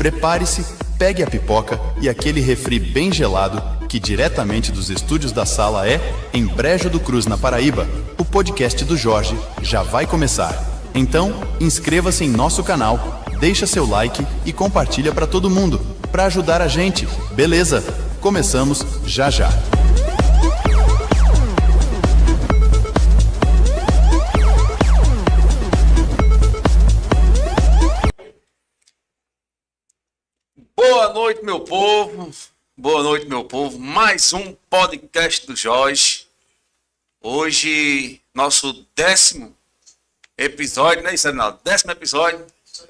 Prepare-se, pegue a pipoca e aquele refri bem gelado que diretamente dos estúdios da Sala E, em Brejo do Cruz, na Paraíba, o podcast do Jorge já vai começar. Então, inscreva-se em nosso canal, deixa seu like e compartilha para todo mundo, para ajudar a gente, beleza? Começamos já já. Boa noite, meu povo. Boa noite, meu povo. Mais um podcast do Jorge. Hoje, nosso 10º episódio, né, Erinaldo? 10º episódio.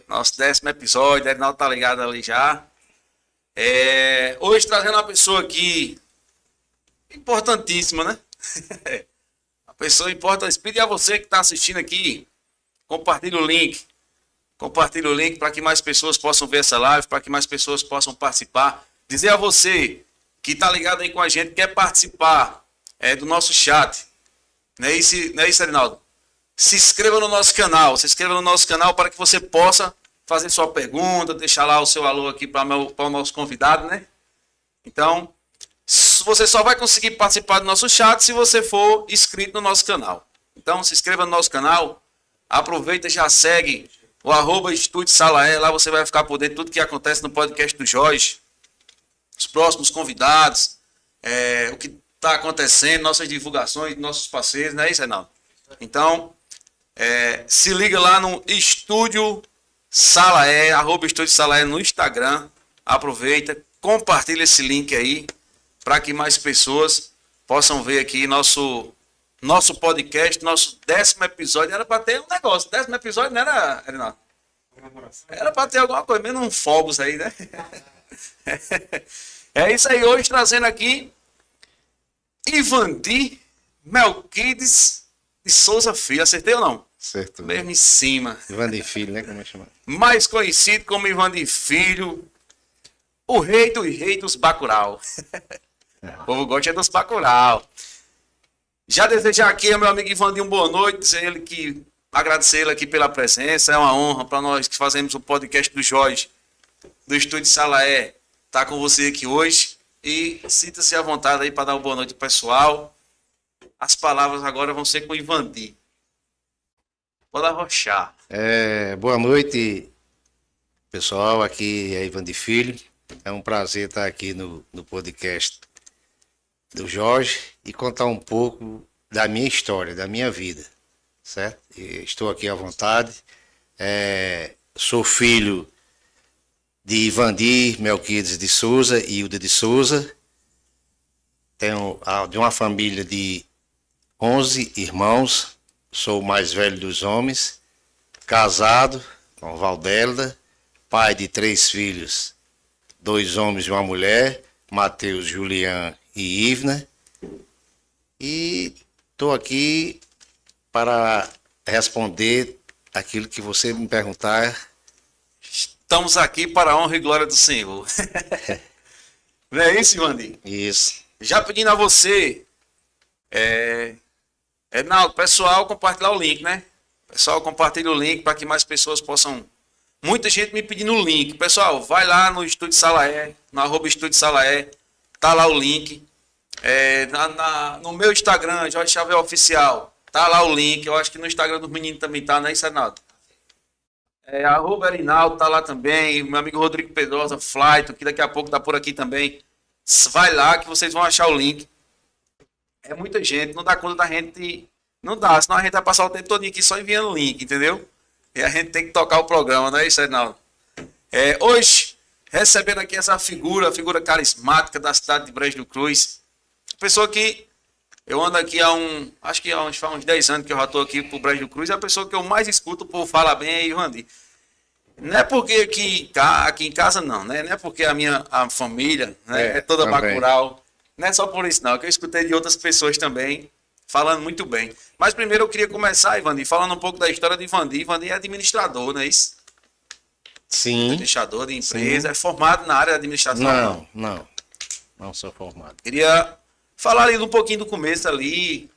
Nosso 10º episódio. Erinaldo tá ligado ali já. Hoje trazendo uma pessoa aqui importantíssima, né? Uma pessoa importante. Pedir a você que está assistindo aqui, compartilhe o link. Compartilhe o link para que mais pessoas possam ver essa live, para que mais pessoas possam participar. Dizer a você que está ligado aí com a gente, quer participar do nosso chat. Não é isso, Erinaldo? Se inscreva no nosso canal. Se inscreva no nosso canal para que você possa fazer sua pergunta, deixar lá o seu alô aqui para o nosso convidado, né? Então, você só vai conseguir participar do nosso chat se você for inscrito no nosso canal. Então, se inscreva no nosso canal. Aproveita e já segue o @Estúdio Sala E, lá você vai ficar por dentro de tudo que acontece no podcast do Jorge, os próximos convidados, o que está acontecendo, nossas divulgações, nossos parceiros, não é isso, Reinaldo? Então, se liga lá no Estúdio Sala E, @Estúdio Sala E no Instagram, aproveita, compartilha esse link aí, para que mais pessoas possam ver aqui nosso podcast, nosso 10º episódio. Era para ter um negócio. 10º episódio não era, Renato? Era para ter alguma coisa, menos um fogos aí, né? É isso aí, hoje trazendo aqui Ivandi Melquides de Souza Filho. Acertei ou não? Certo. Mesmo em cima. Ivandi Filho, né? Como é chamado? Mais conhecido como Ivandi Filho, o rei dos Bacurau. O povo gosta dos Bacurau. Já desejar aqui ao meu amigo Ivandi boa noite, agradecer ele aqui pela presença, é uma honra para nós que fazemos o podcast do Jorge, do Estúdio Sala E, estar com você aqui hoje, e sinta-se à vontade aí para dar uma boa noite pessoal. As palavras agora vão ser com o Ivandi. Pode arrochar. Boa noite, pessoal, aqui é Ivandi Filho, é um prazer estar aqui no podcast do Jorge e contar um pouco da minha história, da minha vida, certo? Estou aqui à vontade, sou filho de Ivandi Melquides de Souza e Hilda de Souza, tenho de uma família de 11 irmãos, sou o mais velho dos homens, casado com Valdelda, pai de 3 filhos, 2 homens e uma mulher, Mateus, Julián e Ivna, e estou aqui para responder aquilo que você me perguntar. Estamos aqui para a honra e glória do Senhor. Não é isso, Ivandi? Isso. Já pedindo a você, Rinaldo, pessoal, compartilhar o link, né? Pessoal, compartilha o link para que mais pessoas possam. Muita gente me pedindo o link. Pessoal, vai lá no Estúdio Sala E, no @Estúdio Sala E. Tá lá o link. No meu Instagram, Jorge Xavier Oficial, tá lá o link. Eu acho que no Instagram dos meninos também tá, né, Rinaldo? @Erinaldo tá lá também. Meu amigo Rodrigo Pedrosa, Flight, que daqui a pouco tá por aqui também. Vai lá que vocês vão achar o link. É muita gente, não dá conta da gente. Não dá, senão a gente vai passar o tempo todo aqui só enviando o link, entendeu? E a gente tem que tocar o programa, não é isso, Rinaldo? Hoje, recebendo aqui essa figura, a figura carismática da cidade de Brejo do Cruz. Pessoa que eu ando aqui acho que faz uns 10 anos que eu já estou aqui pro Brejo do Cruz, é a pessoa que eu mais escuto, o povo fala bem aí, Ivandi. Não é porque aqui em casa não, né? Não é porque a família, né, é toda Bacurau. Não é só por isso não, que eu escutei de outras pessoas também, falando muito bem. Mas primeiro eu queria começar, Ivandi, falando um pouco da história de Ivandi. Ivandi é administrador, não é isso? Sim. Administrador de empresa, sim. É formado na área de administração? Não sou formado. Queria falar ali um pouquinho do começo ali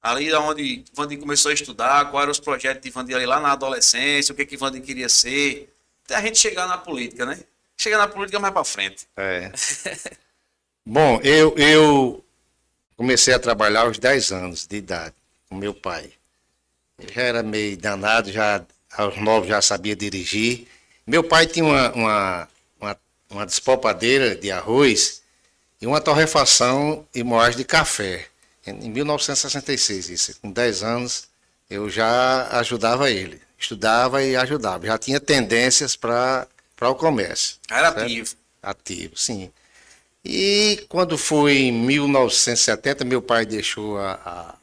onde Ivandi começou a estudar, quais eram os projetos de Ivandi ali lá na adolescência, o que Ivandi queria ser, até a gente chegar na política, né? Chegar na política mais para frente. É. Bom, eu comecei a trabalhar aos 10 anos de idade com meu pai. Eu já era meio danado, já aos 9 já sabia dirigir. Meu pai tinha uma despolpadeira de arroz e uma torrefação e moagem de café. Em 1966, isso. Com 10 anos, eu já ajudava ele. Estudava e ajudava. Já tinha tendências para o comércio. Era certo? ativo. Ativo, sim. E quando foi em 1970, meu pai deixou a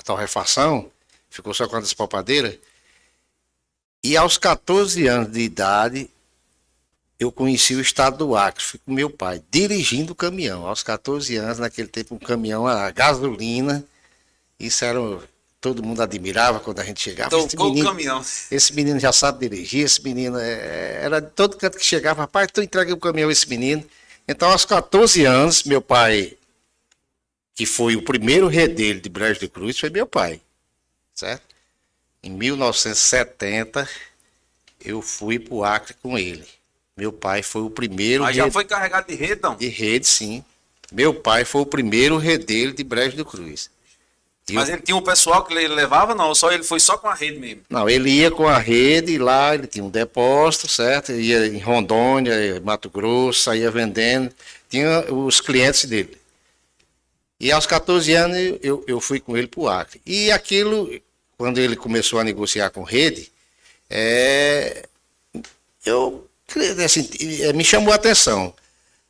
torrefação, ficou só com a despolpadeira. E aos 14 anos de idade, eu conheci o estado do Acre, fui com meu pai, dirigindo o caminhão. Aos 14 anos, naquele tempo, um caminhão a gasolina. Isso era. Todo mundo admirava quando a gente chegava. Tocou o caminhão. Esse menino já sabe dirigir, esse menino era de todo canto que chegava, rapaz, tu entrega o caminhão a esse menino. Então, aos 14 anos, meu pai, que foi o primeiro redelho de Brejo de Cruz, foi meu pai, certo? Em 1970, eu fui para o Acre com ele. Meu pai foi o primeiro... Mas já foi carregado de rede, não? De rede, sim. Meu pai foi o primeiro redelho de Brejo de Cruz. Mas ele tinha um pessoal que ele levava, não? Só ele foi só com a rede mesmo? Não, ele ia com a rede e lá ele tinha um depósito, certo? Ia em Rondônia, Mato Grosso, saía vendendo. Tinha os clientes dele. E aos 14 anos eu fui com ele para o Acre. E aquilo, quando ele começou a negociar com rede, assim, me chamou a atenção.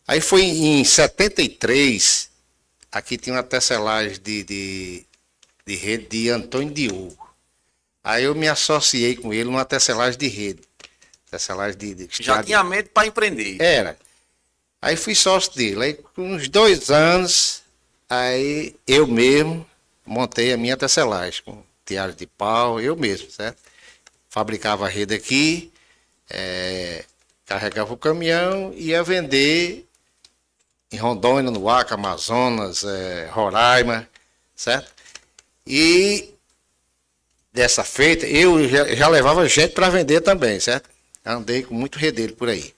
Aí foi em 73, aqui tinha uma tecelagem de rede de Antônio Diogo. Aí eu me associei com ele numa tecelagem de rede. Tecelagem Já tinha mente para empreender. Era. Aí fui sócio dele. Aí com uns 2 anos, aí eu mesmo montei a minha tecelagem, com tiara de pau, eu mesmo, certo? Fabricava a rede aqui, carregava o caminhão e ia vender em Rondônia, no Acre, Amazonas, Roraima, certo? E dessa feita, eu já levava gente para vender também, certo? Andei com muito redelho por aí.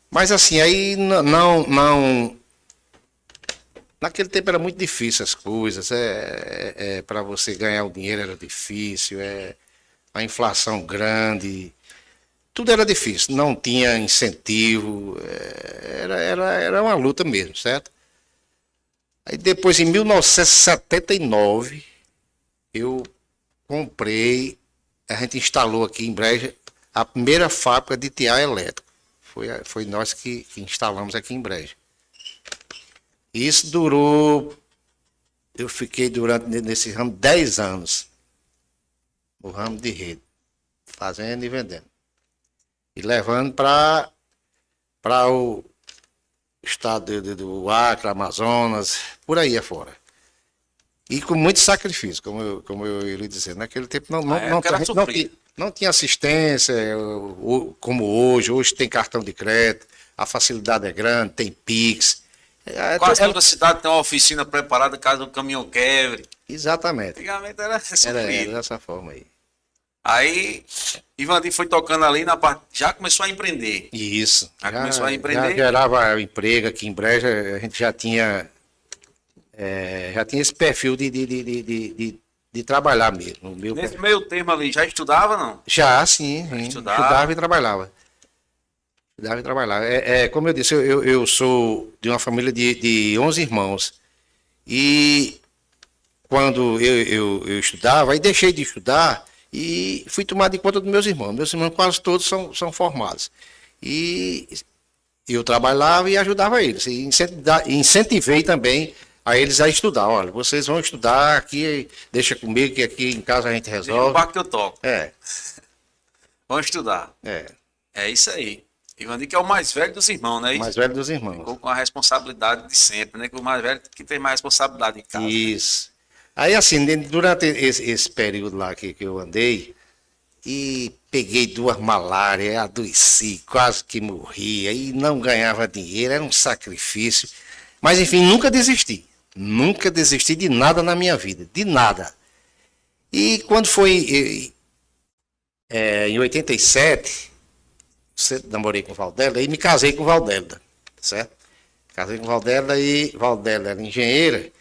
Mas assim, aí não... Naquele tempo era muito difícil as coisas, para você ganhar o dinheiro era difícil, a inflação grande, tudo era difícil, não tinha incentivo, era uma luta mesmo, certo? Aí depois, em 1979, eu comprei, a gente instalou aqui em Brejo a primeira fábrica de tiar elétrico. Foi nós que instalamos aqui em Brejo. Isso durou, eu fiquei nesse ramo 10 anos, no ramo de rede, fazendo e vendendo. E levando para o estado do Acre, Amazonas, por aí afora. E com muito sacrifício, como eu ia lhe dizer. Naquele tempo não tinha assistência como hoje. Hoje tem cartão de crédito, a facilidade é grande, tem Pix. Quase toda cidade tem uma oficina preparada caso o caminhão quebre. Exatamente. Antigamente era Era dessa forma aí. Aí, Ivandir foi tocando ali na parte. Já começou a empreender. Isso. Já começou a empreender. Já gerava emprego aqui em Brejo, a gente já tinha esse perfil de trabalhar mesmo. Nesse meio termo ali, já estudava, não? Já, sim. Estudava e trabalhava. Como eu disse, eu sou de uma família de 11 irmãos. E quando eu estudava, aí deixei de estudar e fui tomar de conta dos meus irmãos. Meus irmãos quase todos são formados. E eu trabalhava e ajudava eles. E incentivei também a eles a estudar. Olha, vocês vão estudar aqui, deixa comigo que aqui em casa a gente resolve. O barco que eu toco. Vão estudar. É isso aí. Ivandir que é o mais velho dos irmãos, né? O mais velho dos irmãos. Ficou com a responsabilidade de sempre, né? Que o mais velho que tem mais responsabilidade em casa. Isso. Aí assim, durante esse período lá que eu andei, e peguei 2 malárias, adoeci, quase que morria, e não ganhava dinheiro, era um sacrifício. Mas enfim, nunca desisti. Nunca desisti de nada na minha vida, de nada. E quando foi Em 87, eu namorei com Valdela e me casei com Valdela, certo? Casei com Valdela e Valdela era engenheira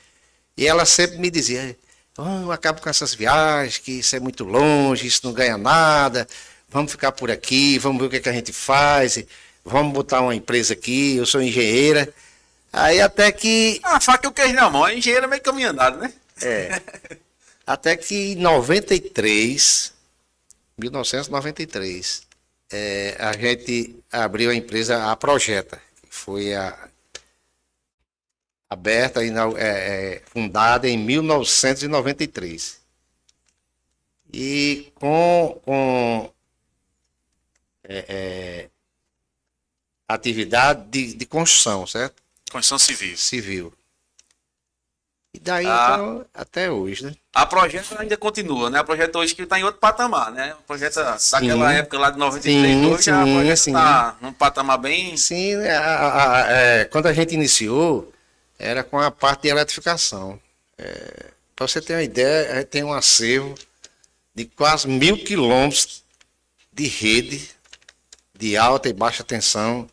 e ela sempre me dizia: "Oh, acabo com essas viagens, que isso é muito longe, isso não ganha nada, vamos ficar por aqui, vamos ver o que é que a gente faz, vamos botar uma empresa aqui, eu sou engenheira." Aí até que, A faca e o queijo na mão, a engenheiro é meio caminho andado, né? até que em 93, 1993, a gente abriu a empresa A Projeta, que foi aberta e fundada em 1993. E com atividade de construção, certo? Construção civil. Civil. E daí então, até hoje, né? A Projeto ainda continua, né? A Projeto hoje que está em outro patamar, né? A Projeto daquela época lá de 93, hoje a Projeto está num patamar bem... Sim, quando a gente iniciou, era com a parte de eletrificação. Para você ter uma ideia, a gente tem um acervo de quase 1.000 quilômetros de rede de alta e baixa tensão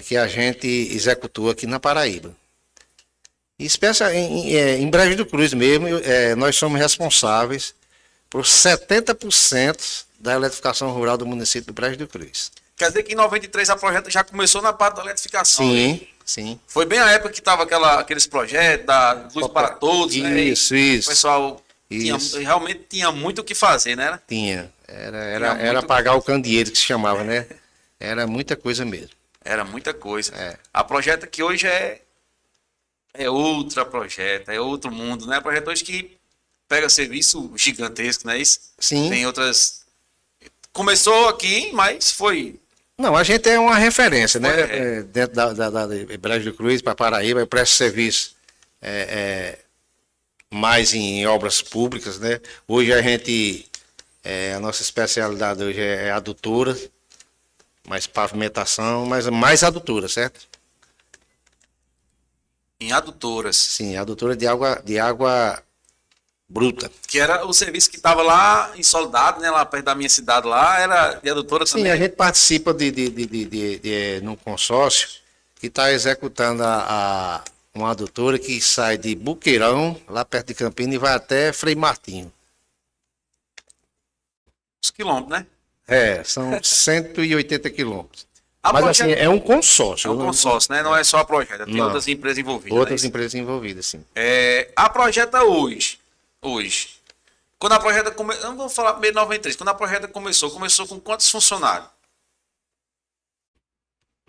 que a gente executou aqui na Paraíba. Em Brejo do Cruz mesmo, nós somos responsáveis por 70% da eletrificação rural do município do Brejo do Cruz. Quer dizer que em 93 a Projeto já começou na parte da eletrificação. Sim, né? sim. Foi bem a época que estava aqueles projetos da Luz para Todos, né? Isso. O pessoal Isso. realmente tinha muito o que fazer, né? Tinha. Era pagar o candeeiro que se chamava, né? Era muita coisa mesmo. Era muita coisa. A Projeto que hoje é outra Projeto, é outro mundo, né? A Projeto hoje que pega serviço gigantesco, não é isso? Sim. Tem outras... Começou aqui, mas foi... Não, a gente é uma referência, né? Dentro da Brejo do Cruz, para Paraíba, eu presto serviço mais em obras públicas, né? Hoje a nossa especialidade hoje é adutora, mais pavimentação, mas mais adutora, certo? Em adutoras. Sim, adutora de água bruta. Que era o serviço que estava lá em Soldado, né? Lá perto da minha cidade lá, era de adutora também. Sim, a gente participa num consórcio que está executando uma adutora que sai de Buqueirão, lá perto de Campina, e vai até Frei Martinho. Os quilômetros, né? São 180 quilômetros. A Mas Projeto- assim, é um consórcio. É um consórcio, né? Não é só a Projeto, tem Não. outras empresas envolvidas. Outras né? empresas envolvidas, sim. A Projeta hoje. Quando a Projeta começou, não vou falar primeiro 93, quando a Projeta começou com quantos funcionários?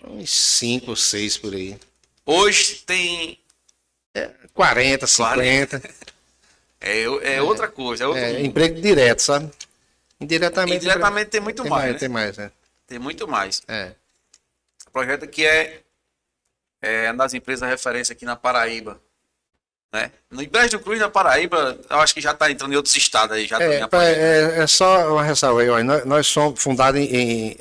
Uns 5 ou 6 por aí. Hoje tem 40, 50. outra coisa, é outro mundo. Emprego direto, sabe? Indiretamente tem muito mais, né? Tem mais, né? Tem muito mais. É. A Projeta que é uma das empresas referência aqui na Paraíba. Né? No Brejo do Cruz, na Paraíba, eu acho que já está entrando em outros estados aí. Já É só uma ressalva aí, ó. Nós somos fundados em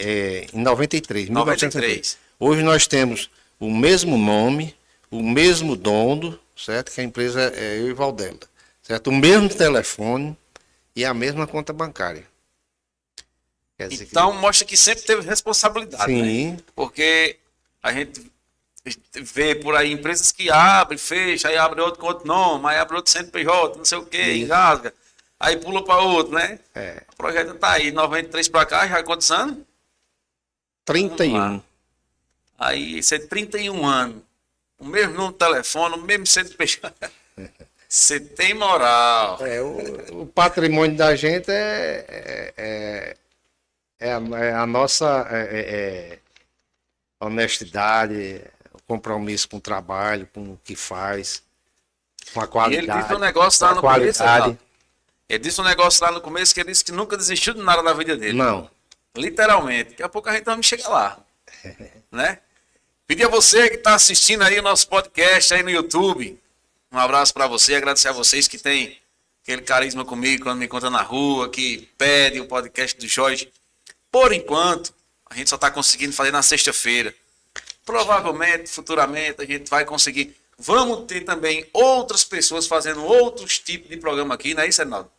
93, 1993. Hoje nós temos o mesmo nome, o mesmo dono, certo? Que a empresa é eu e Valdela, certo? O mesmo telefone e a mesma conta bancária. Quer dizer Então mostra que sempre teve responsabilidade, Sim. né? Porque a gente vê por aí empresas que abrem, fecha, aí abre outro com outro nome, aí abre outro CNPJ, não sei o que, engasga, aí pula para outro, né? O projeto tá aí, 93 para cá, já há quantos anos? 31. Aí você 31 anos, o mesmo número de telefone, o mesmo CNPJ. Você tem moral. O patrimônio da gente é a nossa honestidade, o compromisso com o trabalho, com o que faz, com a qualidade. E ele disse um negócio lá no começo, qualidade. ele disse um negócio lá no começo que ele disse que nunca desistiu de nada na vida dele. Não. Literalmente. Daqui a pouco a gente vai chegar lá. Né? Pedir a você que está assistindo aí o nosso podcast aí no YouTube. Um abraço para você, agradecer a vocês que tem aquele carisma comigo quando me encontra na rua, que pede o podcast do Jorge. Por enquanto, a gente só está conseguindo fazer na sexta-feira. Provavelmente, futuramente, a gente vai conseguir. Vamos ter também outras pessoas fazendo outros tipos de programa aqui, não é isso, Reinaldo?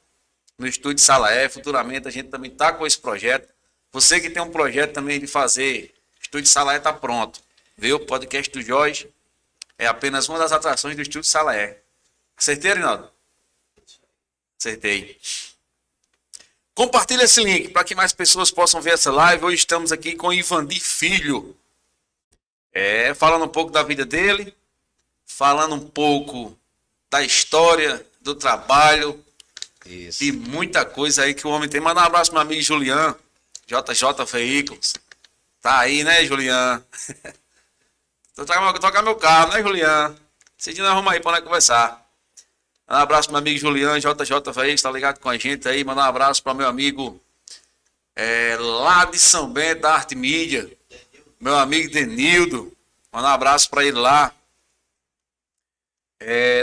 no Estúdio Sala E. Futuramente a gente também está com esse projeto. Você que tem um projeto também de fazer, Estúdio Sala E está pronto. Viu? O podcast do Jorge é apenas uma das atrações do Estúdio Sala E. Acertei, Rinaldo? Acertei. Compartilha esse link para que mais pessoas possam ver essa live. Hoje estamos aqui com Ivandir Filho. Falando um pouco da vida dele, falando um pouco da história, do trabalho, Isso. de muita coisa aí que o homem tem. Manda um abraço para meu amigo Julian, JJ Veículos. Tá aí, né, Julian? Tocar meu carro, né, Julian? Esse dia nós vamos aí para nós conversar. Manda um abraço para meu amigo Julian, JJ Veículos, tá ligado com a gente aí. Manda um abraço para meu amigo lá de São Bento, da Arte Mídia. Meu amigo Denildo, mandar um abraço para ele lá.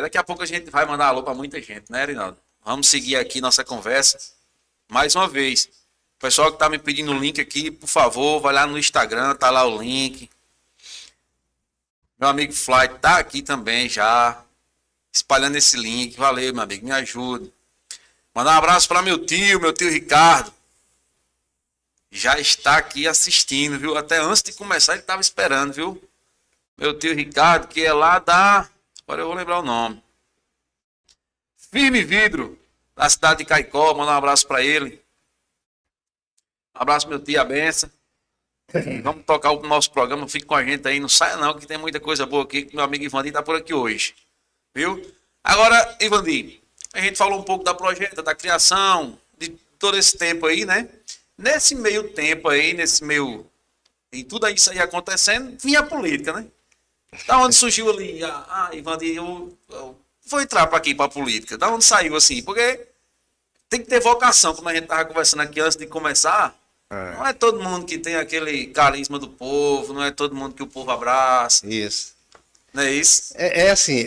Daqui a pouco a gente vai mandar alô para muita gente, né, Rinaldo? Vamos seguir aqui nossa conversa. Mais uma vez, o pessoal que tá me pedindo o link aqui, por favor, vai lá no Instagram, tá lá o link. Meu amigo Flight tá aqui também já, espalhando esse link. Valeu, meu amigo, me ajuda. Mandar um abraço para meu tio Ricardo. Já está aqui assistindo, viu? Até antes de começar ele estava esperando, viu? Meu tio Ricardo, que é lá da... Agora eu vou lembrar o nome. Firme Vidro, da cidade de Caicó. Manda um abraço para ele. Um abraço, meu tio, a benção. Vamos tocar o nosso programa. Fique com a gente aí. Não saia não, que tem muita coisa boa aqui. Meu amigo Ivandir está por aqui hoje. Viu? Agora, Ivandir, a gente falou um pouco da projeto, da criação, de todo esse tempo aí, né? Nesse meio tempo aí, em tudo isso aí acontecendo, vinha a política, né? Da onde surgiu ali, Ivandir, eu vou entrar para aqui, para a política. Da onde saiu assim? Porque tem que ter vocação, como a gente estava conversando aqui antes de começar. Não é todo mundo que tem aquele carisma do povo, não é todo mundo que o povo abraça. Isso. Não é isso? Assim,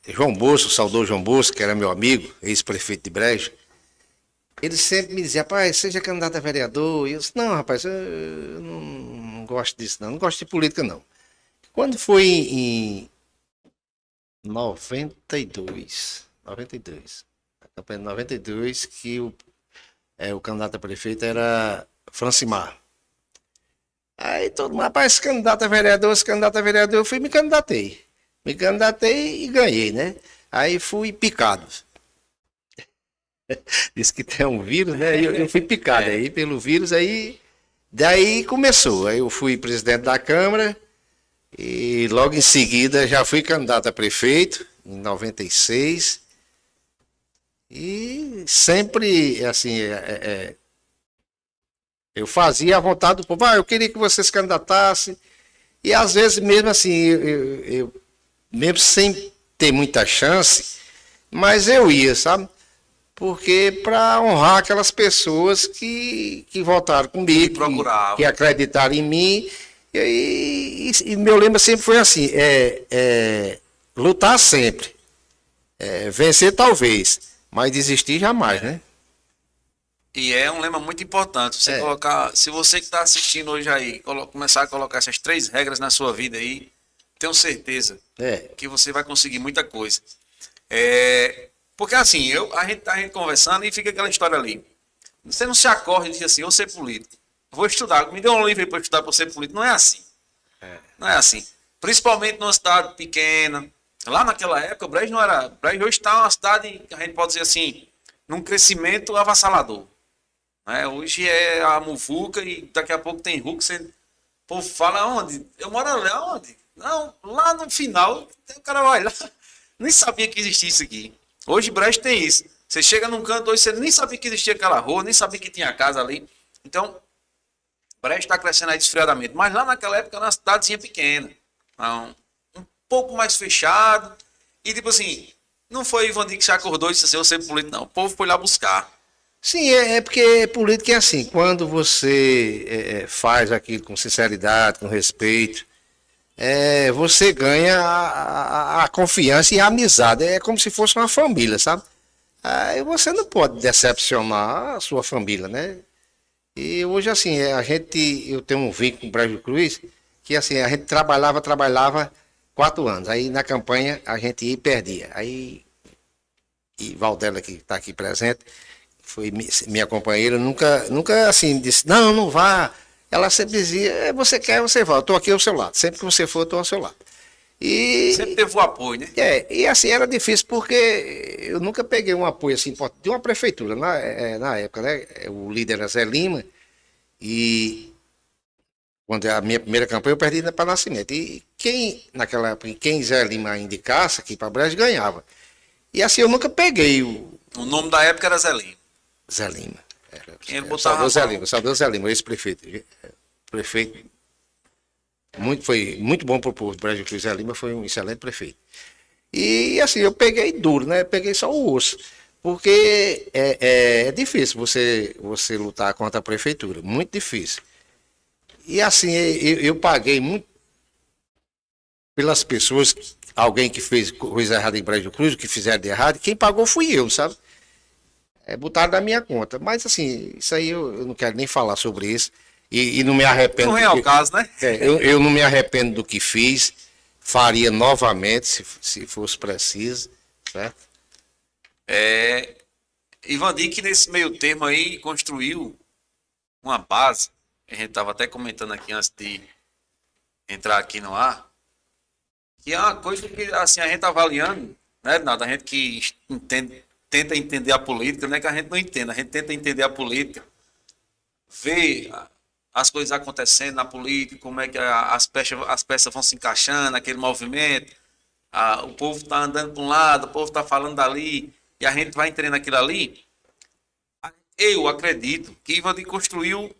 João Bosco, o saudoso João Bosco, que era meu amigo, ex-prefeito de Brejo, ele sempre me dizia, rapaz, seja candidato a vereador. E eu disse, não, rapaz, eu não gosto disso, não gosto de política, não. Quando foi em 92, a campanha de 92, que o candidato a prefeito era Francimar. Aí todo mundo, rapaz, esse candidato a vereador, eu fui e me candidatei. Me candidatei e ganhei, né? Aí fui picado. Diz que tem um vírus, né? Eu fui picado aí pelo vírus, daí começou. Aí eu fui presidente da Câmara e logo em seguida já fui candidato a prefeito, em 96. E sempre, assim, eu fazia a vontade do povo. Eu queria que você se candidatasse. E às vezes, mesmo assim, eu mesmo sem ter muita chance, mas eu ia, sabe? Porque para honrar aquelas pessoas que votaram comigo, que acreditaram em mim. E meu lema sempre foi assim, lutar sempre. Vencer talvez, mas desistir jamais, né? E é um lema muito importante. Você colocar, se você que está assistindo hoje aí, começar a colocar essas 3 regras na sua vida aí, tenho certeza que você vai conseguir muita coisa. Porque assim, a gente conversando e fica aquela história ali. Você não se acorda e diz assim, eu vou ser político. Vou estudar, me dê um livro para estudar para ser político. Não é assim. Não é assim. Principalmente numa cidade pequena. Lá naquela época, o Brejo não era... Brejo hoje está uma cidade, a gente pode dizer assim, num crescimento avassalador. Hoje é a muvuca e daqui a pouco tem Hulk. O povo fala onde? Eu moro lá onde? Não, lá no final, o cara vai lá. Nem sabia que existia isso aqui. Hoje Brejo tem isso. Você chega num canto, hoje você nem sabia que existia aquela rua, nem sabia que tinha casa ali. Então, Brejo está crescendo aí desfriadamente. Mas lá naquela época era uma cidadezinha pequena. Um pouco mais fechado. E tipo assim, não foi Ivandir que se acordou e disse assim, eu sei político, não. O povo foi lá buscar. Sim, porque política é assim, quando você faz aquilo com sinceridade, com respeito, você ganha a confiança e a amizade. É como se fosse uma família, sabe? Aí você não pode decepcionar a sua família, né? E hoje, assim, eu tenho um vínculo com o Brejo Cruz, que assim, a gente trabalhava 4 anos. Aí na campanha a gente ia e perdia. Aí e Valdela, que está aqui presente, foi minha companheira, nunca assim disse, não, não vá. Ela sempre dizia, você quer, você vai, eu estou aqui ao seu lado. Sempre que você for, eu estou ao seu lado. E, Sempre teve o apoio, né? e assim, era difícil porque eu nunca peguei um apoio assim de uma prefeitura, na época, né? O líder era Zé Lima, e quando a minha primeira campanha eu perdi para Nascimento. E naquela época, quem Zé Lima indicasse aqui para Brejo ganhava. E assim, eu nunca peguei O nome da época era Zé Lima. Zé Lima. Quem ele botava Saudoso Zé Lima, ex-prefeito. Prefeito. Foi muito bom para o povo do Brejo Cruz. Zé Lima foi um excelente prefeito. E assim, eu peguei duro, né? Peguei só o osso. Porque é difícil você lutar contra a prefeitura. Muito difícil. E assim, eu paguei muito pelas pessoas, alguém que fez coisa errada em Brejo Cruz, que fizeram de errado, quem pagou fui eu, sabe? Botaram da minha conta. Mas assim, isso aí eu não quero nem falar sobre isso. E não me arrependo. Não é o caso, né? Eu não me arrependo do que fiz. Faria novamente, se fosse preciso, certo? Ivandi, que nesse meio termo aí construiu uma base. A gente estava até comentando aqui antes de entrar aqui no ar. Que é uma coisa que assim, a gente tá avaliando, né, Renato? A gente que tenta entender a política, não é que a gente não entenda, a gente tenta entender a política, ver as coisas acontecendo na política, como é que as peças vão se encaixando, aquele movimento, o povo está andando para um lado, o povo está falando dali, e a gente vai entendendo aquilo ali. Eu acredito que Ivandi construiu,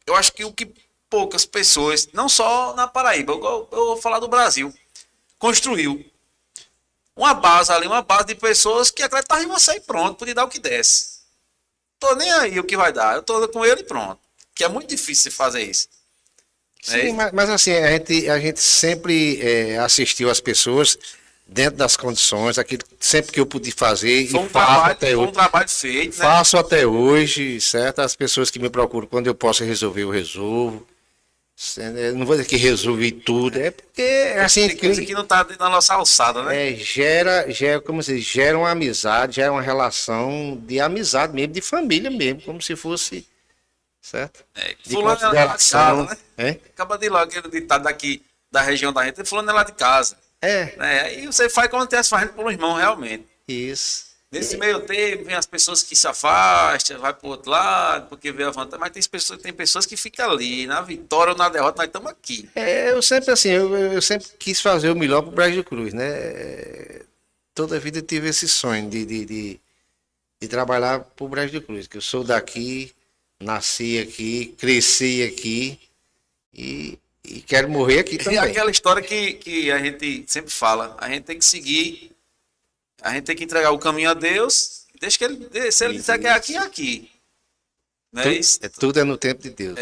eu acho que o que poucas pessoas, não só na Paraíba, eu vou falar do Brasil, construiu uma base ali, uma base de pessoas que acreditavam em você e pronto, podia dar o que desse. Tô nem aí o que vai dar, eu tô com ele e pronto. Que é muito difícil fazer isso. Sim, mas assim, a gente sempre assistiu as pessoas dentro das condições, aquilo sempre que eu pude fazer, Foi um e faço até foi hoje. um trabalho feito, né? Faço até hoje, certo? As pessoas que me procuram, quando eu posso resolver, eu resolvo. Eu não vou dizer que resolvi tudo, é porque assim, Tem coisa que não está na nossa alçada, né? como se diz, gera uma amizade, gera uma relação de amizade mesmo, de família mesmo, como se fosse, certo? De Fulano é lá de casa, né? É? Acaba de lá, aquele ditado daqui da região da gente, fulano é lá de casa. Né? E você faz como tem as fazendo pelo irmão, realmente. Isso. Nesse meio tempo, vem as pessoas que se afastam, vai para o outro lado, porque vê a vantagem, mas tem pessoas que ficam ali, na vitória ou na derrota, nós estamos aqui. Eu sempre assim, eu sempre quis fazer o melhor para o Brejo Cruz, né? Toda a vida eu tive esse sonho de trabalhar para o Brejo Cruz, que eu sou daqui, nasci aqui, cresci aqui e quero morrer aqui também. E aquela história que a gente sempre fala, a gente tem que seguir, a gente tem que entregar o caminho a Deus, deixa que ele, se ele disser que é aqui, é aqui. Não é isso? Tudo é no tempo de Deus.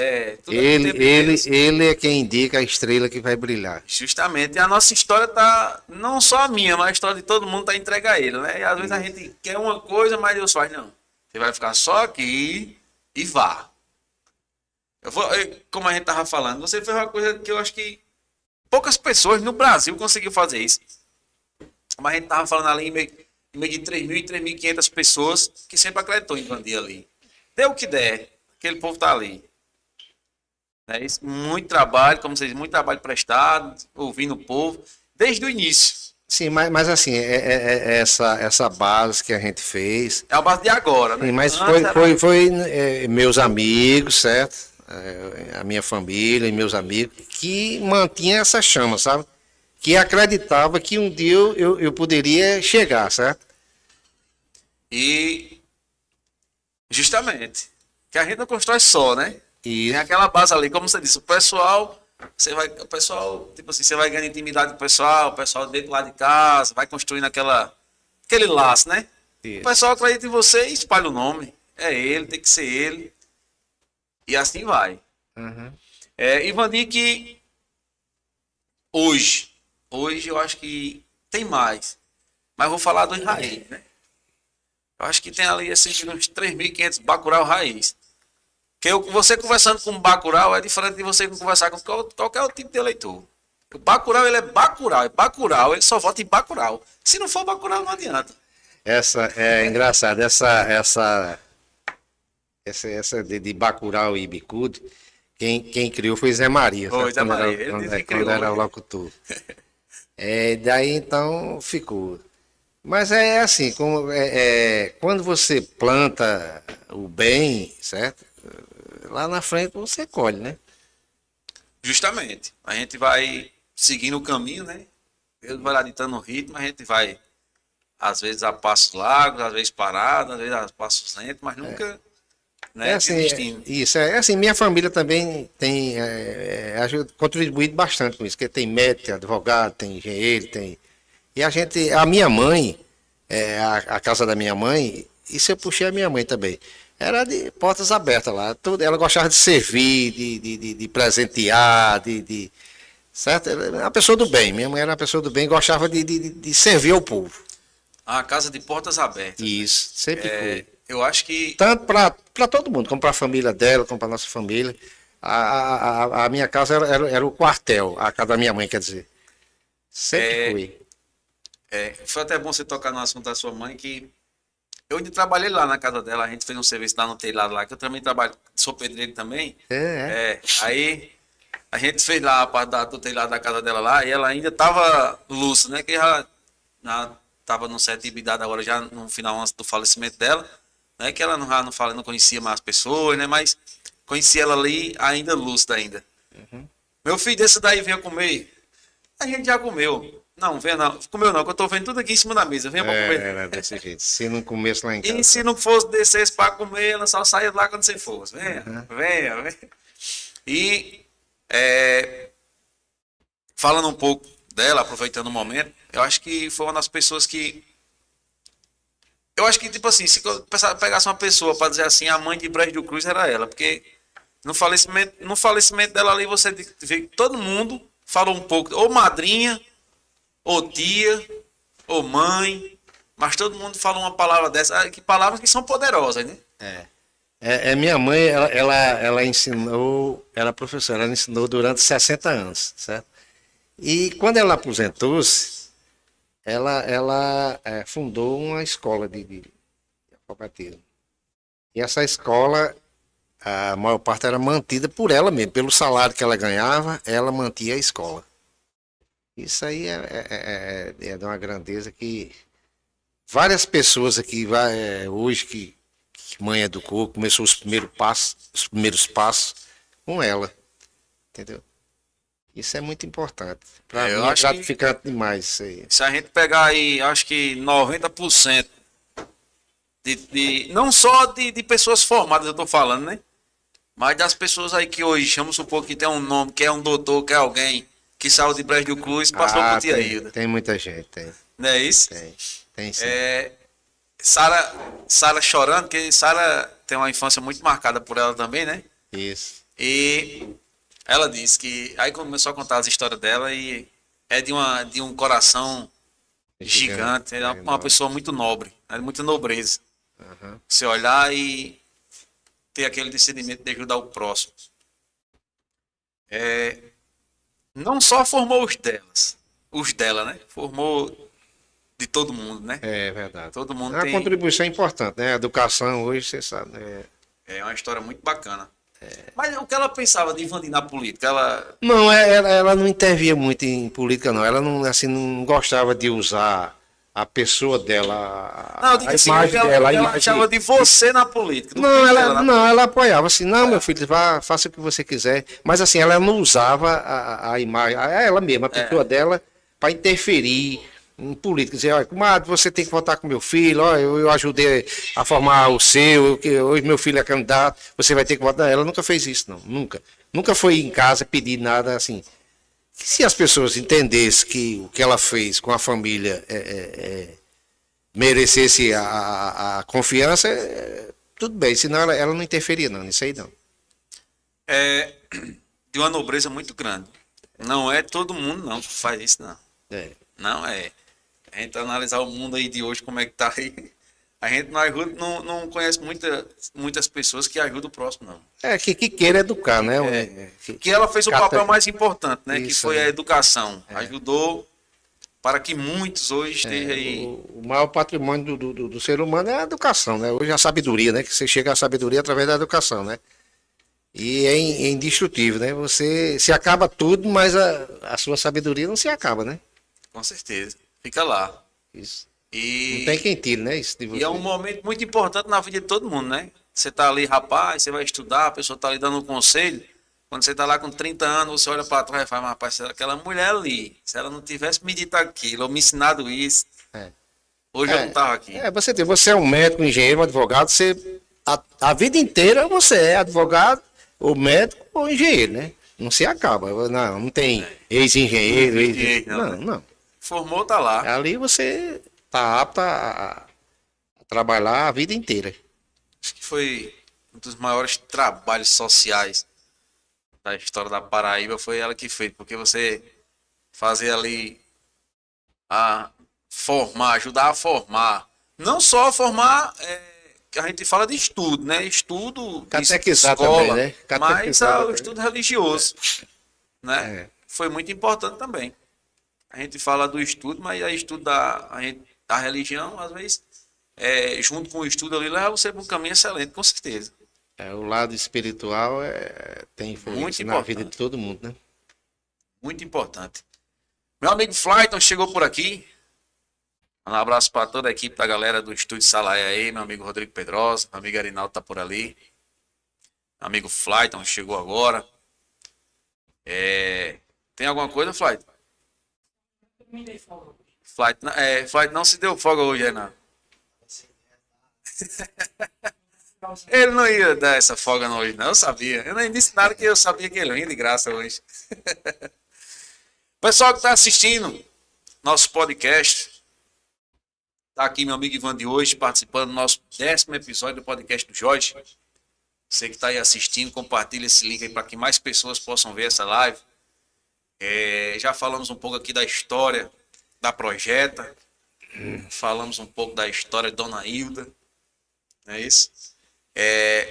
Tudo é no tempo de Deus. Ele é quem indica a estrela que vai brilhar. Justamente. E a nossa história tá, não só a minha, mas a história de todo mundo tá entregue a ele, né? E às vezes a gente quer uma coisa, mas Deus faz, não. Você vai ficar só aqui e vá. Como a gente tava falando, você fez uma coisa que eu acho que poucas pessoas no Brasil conseguiram fazer isso. Mas a gente tava falando ali em meio de 3.000 e 3.500 pessoas que sempre acreditou em Ivandi ali. Deu o que der, aquele povo tá ali. É isso, muito trabalho, como vocês dizem, muito trabalho prestado, ouvindo o povo, desde o início. Sim, mas assim, essa base que a gente fez. É a base de agora, né? Sim, mas foi meus amigos, certo? A minha família e meus amigos que mantinham essa chama, sabe? Que acreditava que um dia eu poderia chegar, certo? E justamente, que a gente não constrói só, né? E tem aquela base ali, como você disse, o pessoal, tipo assim, você vai ganhando intimidade com o pessoal dentro lá de casa, vai construindo aquele laço, né? Isso. O pessoal acredita em você e espalha o nome. É ele, tem que ser ele. E assim vai. Uhum. Ivandi, que hoje eu acho que tem mais. Mas vou falar dos raiz, né? Eu acho que tem ali assim, uns 3.500 Bacurau raiz. Que você conversando com um Bacurau é diferente de você conversar com qualquer tipo de eleitor. O Bacurau, ele é Bacurau, ele só vota em Bacurau. Se não for Bacurau, não adianta. Essa é engraçado, essa de Bacurau e Bicudo, quem criou foi Zé Maria, Foi, sabe? Zé Maria, ele disse que Quando criou, era né? locutor. Daí então ficou. Mas é assim, quando você planta o bem, certo? Lá na frente você colhe, né? Justamente. A gente vai seguindo o caminho, né? Deus vai lá ditando o ritmo, a gente vai, às vezes, a passos largos, às vezes parado, às vezes a passos lentos, mas nunca, né, Assim, desistindo. isso, é assim, minha família também tem contribuído bastante com isso, porque tem médico, tem advogado, tem engenheiro, tem. E a minha mãe, a casa da minha mãe, isso eu puxei a minha mãe também. Era de portas abertas lá. Ela gostava de servir, de presentear, certo? Ela era uma pessoa do bem. Minha mãe era uma pessoa do bem, gostava de servir ao povo. A casa de portas abertas. Isso, sempre foi. Eu acho que Tanto para todo mundo, como para a família dela, como para a nossa família. A minha casa era o quartel, a casa da minha mãe, quer dizer. Sempre foi. foi até bom você tocar no assunto da sua mãe, que eu ainda trabalhei lá na casa dela, a gente fez um serviço lá no telhado lá, que eu também trabalho, sou pedreiro também. Aí a gente fez lá a parte do telhado da casa dela lá, e ela ainda tava lúcida, né, que já tava num certo tipo de idade agora, já no final antes do falecimento dela, né, que ela não conhecia mais as pessoas, né, mas conhecia ela ali ainda lúcida ainda. Meu filho, desse daí venha comer. A gente já comeu. Não, venha não. Comeu não, que eu tô vendo tudo aqui em cima da mesa. Venha pra comer. Era desse jeito. Se não comesse lá em casa. E se não fosse descer para comer, ela só saia de lá quando você fosse. Venha. E falando um pouco dela, aproveitando o momento, eu acho que foi uma das pessoas que. Eu acho que, tipo assim, se eu pegasse uma pessoa para dizer assim, a mãe de Brejo do Cruz era ela, porque no falecimento dela ali, você vê que todo mundo falou um pouco, ou madrinha, ou tia, ou mãe, mas todo mundo fala uma palavra dessa, que palavras que são poderosas, né? Minha mãe, ela ensinou, era professora, ela ensinou durante 60 anos, certo? E quando ela aposentou-se, ela fundou uma escola de alfabeticismo. E essa escola, a maior parte era mantida por ela mesma, pelo salário que ela ganhava, ela mantia a escola. Isso aí é de uma grandeza que várias pessoas aqui hoje que mãe educou, começou os primeiros passos com ela, entendeu? Isso é muito importante. Para mim é gratificante demais isso aí. Se a gente pegar aí, acho que 90% não só de pessoas formadas, eu tô falando, né? Mas das pessoas aí que hoje, vamos supor que tem um nome, que é um doutor, que é alguém que saiu de Brejo do Cruz, passou por Tia Hilda. Tem muita gente, tem. Não é isso? Tem sim. Sara chorando, porque Sara tem uma infância muito marcada por ela também, né? Isso. E ela disse que aí começou a contar as histórias dela e é de um coração gigante, é uma pessoa muito nobre, é de muita nobreza. Você olhar e ter aquele discernimento de ajudar o próximo. Não só formou os dela, né? Formou de todo mundo, né? É verdade. Todo mundo Uma contribuição importante, né? A educação hoje, você sabe, né? É uma história muito bacana. Mas o que ela pensava de Ivandinho na política? Não, ela não intervia muito em política, não. Ela não, assim, não gostava de usar a pessoa dela, Não, eu digo assim, ela achava de você na política. Não, ela apoiava assim, não, meu filho, faça o que você quiser. Mas assim, ela não usava a imagem, ela mesma, a pessoa dela, para interferir em política. Dizer, olha, comadre, você tem que votar com meu filho, olha, eu ajudei a formar o seu, hoje meu filho é candidato, você vai ter que votar. Ela nunca fez isso, não, nunca. Nunca foi em casa pedir nada assim. Se as pessoas entendessem que o que ela fez com a família merecesse a confiança, tudo bem, senão ela não interferia não, nisso aí não. É de uma nobreza muito grande. Não é todo mundo não que faz isso, não. Não é. A gente analisar o mundo aí de hoje, como é que tá aí, a gente não conhece muitas pessoas que ajudam o próximo, não. Que queira educar, né? Que ela fez o papel mais importante, né? Isso, que foi a educação. Ajudou para que muitos hoje estejam aí. O maior patrimônio do ser humano é a educação, né? Hoje a sabedoria, né? Que você chega à sabedoria através da educação, né? E é indestrutível, né? Você se acaba tudo, mas a sua sabedoria não se acaba, né? Com certeza. Fica lá. Isso. E, Não tem quem tire, né? Isso de e você. é um momento muito importante na vida de todo mundo, né? Você tá ali, rapaz, você vai estudar, a pessoa tá ali dando um conselho. Quando você tá lá com 30 anos, você olha para trás e fala, mas rapaz, aquela mulher ali, se ela não tivesse me dito aquilo, ou me ensinado isso, É. hoje eu não tava aqui. Você é um médico, um engenheiro, um advogado, a vida inteira você é advogado, ou médico, ou engenheiro, né? Não se acaba. Não tem ex-engenheiro, Não, não. Formou, tá lá. Ali você tá apto a trabalhar a vida inteira. Acho que foi um dos maiores trabalhos sociais da história da Paraíba, foi ela que fez, porque você fazer ali a formar, ajudar a formar, não só formar, que a gente fala de estudo, né? Estudo, Catequizar escola, também, né? mas Catequizar o também. estudo religioso, né? É. Foi muito importante também. A gente fala do estudo, mas o estudo da religião, às vezes, junto com o estudo ali, leva você para um caminho excelente, com certeza. O lado espiritual tem influência Muito na importante. vida de todo mundo, né? Muito importante. Meu amigo Flyton chegou por aqui. Um abraço para toda a equipe, da galera do Estúdio Salaé aí, meu amigo Rodrigo Pedrosa, meu amigo Arinaldo tá por ali. Meu amigo Flyton chegou agora. Tem alguma coisa, Flyton? Flyton não se deu folga hoje, Renato. Ele não ia dar essa folga hoje, não, eu sabia. Eu nem disse nada que eu sabia que ele vinha de graça hoje. Pessoal que está assistindo nosso podcast, tá aqui meu amigo Ivan de hoje, participando do nosso 10º episódio do podcast do Jorge. Você que está aí assistindo, compartilha esse link aí para que mais pessoas possam ver essa live. Já falamos um pouco aqui da história da Projeta, falamos um pouco da história de Dona Hilda, não é isso?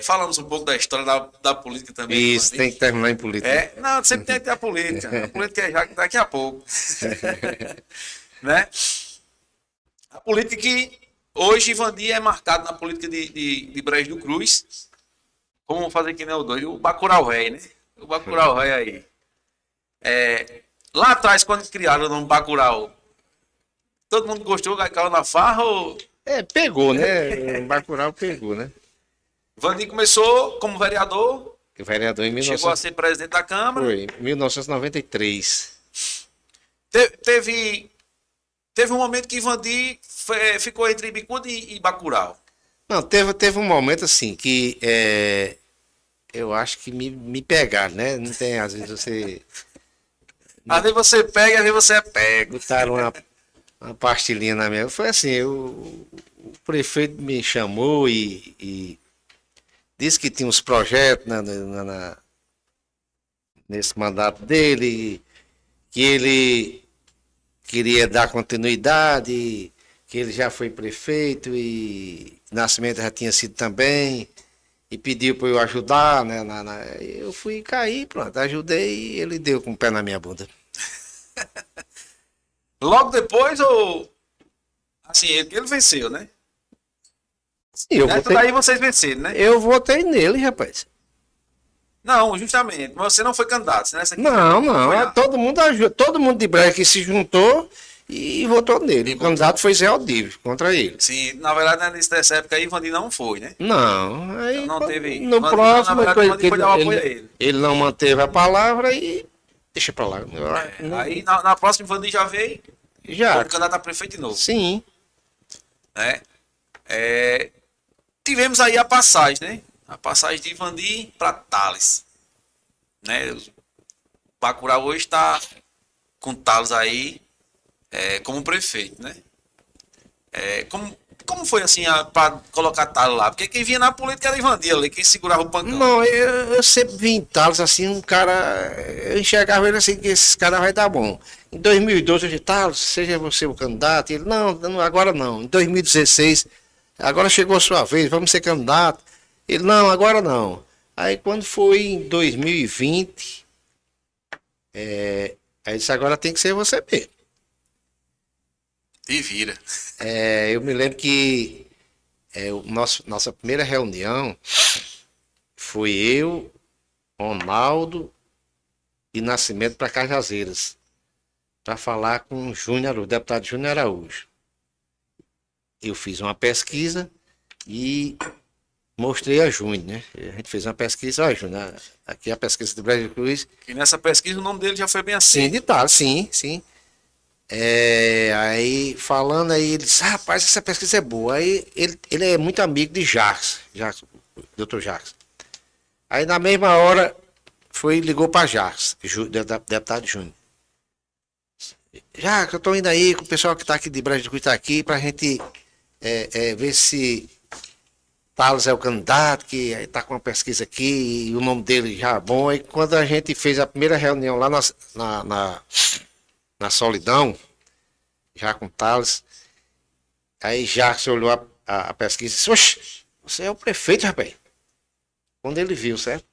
Falamos um pouco da história da política também. Isso, tem que terminar em política. Não, sempre tem que ter a política. A política é já daqui a pouco. Né? A política que hoje Ivandi é marcado na política de Brejo do Cruz. Como fazer que nem o doido? O Bacurau Rei, né? O Bacurau Rei aí. Lá atrás, quando criaram o nome Bacurau, todo mundo gostou, caiu na farra ou... Pegou, né? O Bacurau pegou, né? Ivandi começou como vereador, O vereador em chegou a ser presidente da Câmara. Foi, 1993. Teve um momento que Ivandi ficou entre Bicuda e Bacurau. Não, teve um momento assim que eu acho que me pegaram, né? Não tem, às vezes você Às vezes você pega, às vezes você é pego. botaram uma pastilhinha na minha. Foi assim, o prefeito me chamou e disse que tinha uns projetos nesse mandato dele, que ele queria dar continuidade, que ele já foi prefeito e Nascimento já tinha sido também, e pediu para eu ajudar, né? Eu fui cair, pronto, ajudei e ele deu com o pé na minha bunda. Logo depois, ou assim, ele venceu, né? Sim, eu Daí vocês venceram, né? eu votei nele, rapaz. Não, justamente. Mas você não foi candidato, né? Não, todo mundo ajuda, todo mundo de Brejo que se juntou e votou nele. O candidato foi Zé Aldívio, contra ele. Sim, na verdade, nessa época aí, Ivandi não foi, né? Não, aí Então não teve. no Na próximo verdade, Ivandi foi dar o apoio a ele. ele não manteve a palavra e deixa pra lá. Aí na próxima, Ivandi já veio Já, como candidato a prefeito de novo. sim. Né? Tivemos aí a passagem, né? A passagem de Ivandi para Tales. Né? O Bacurau hoje está com Tales aí como prefeito, né? Como foi assim para colocar Tales lá? Porque quem vinha na política era Ivandi ali, quem segurava o pancão. Não, eu sempre vi em Tales assim, um cara, eu enxergava ele assim, que esse cara vai dar bom. Em 2012 eu disse, Tales, seja você o candidato. Ele, não, agora não. Em 2016, agora chegou a sua vez, vamos ser candidato. Ele, não, agora não. Aí quando foi em 2020, aí disse, agora tem que ser você mesmo. E vira. Eu me lembro que nossa primeira reunião foi eu, Ronaldo e Nascimento para Cajazeiras, para falar com o deputado Júnior Araújo. Eu fiz uma pesquisa e mostrei a Júnior, né? A gente fez uma pesquisa, olha, Júnior, aqui é a pesquisa do Brejo de Cruz. E nessa pesquisa o nome dele já foi bem Sim, assim. de tal, sim, sim. Aí falando aí, ele disse, rapaz, essa pesquisa é boa. Aí ele é muito amigo de Jacques, Dr. Jacques. Aí na mesma hora ligou para Jacques, deputado Júnior. Jacques, eu estou indo aí com o pessoal que está aqui de Brejo de Cruz, está aqui, para a gente ver se Thales é o candidato, que está com uma pesquisa aqui, e o nome dele já é bom. E quando a gente fez a primeira reunião lá na Solidão, já com Thales, aí Jacques olhou a pesquisa e disse, oxe, você é o prefeito, rapaz. Quando ele viu, certo?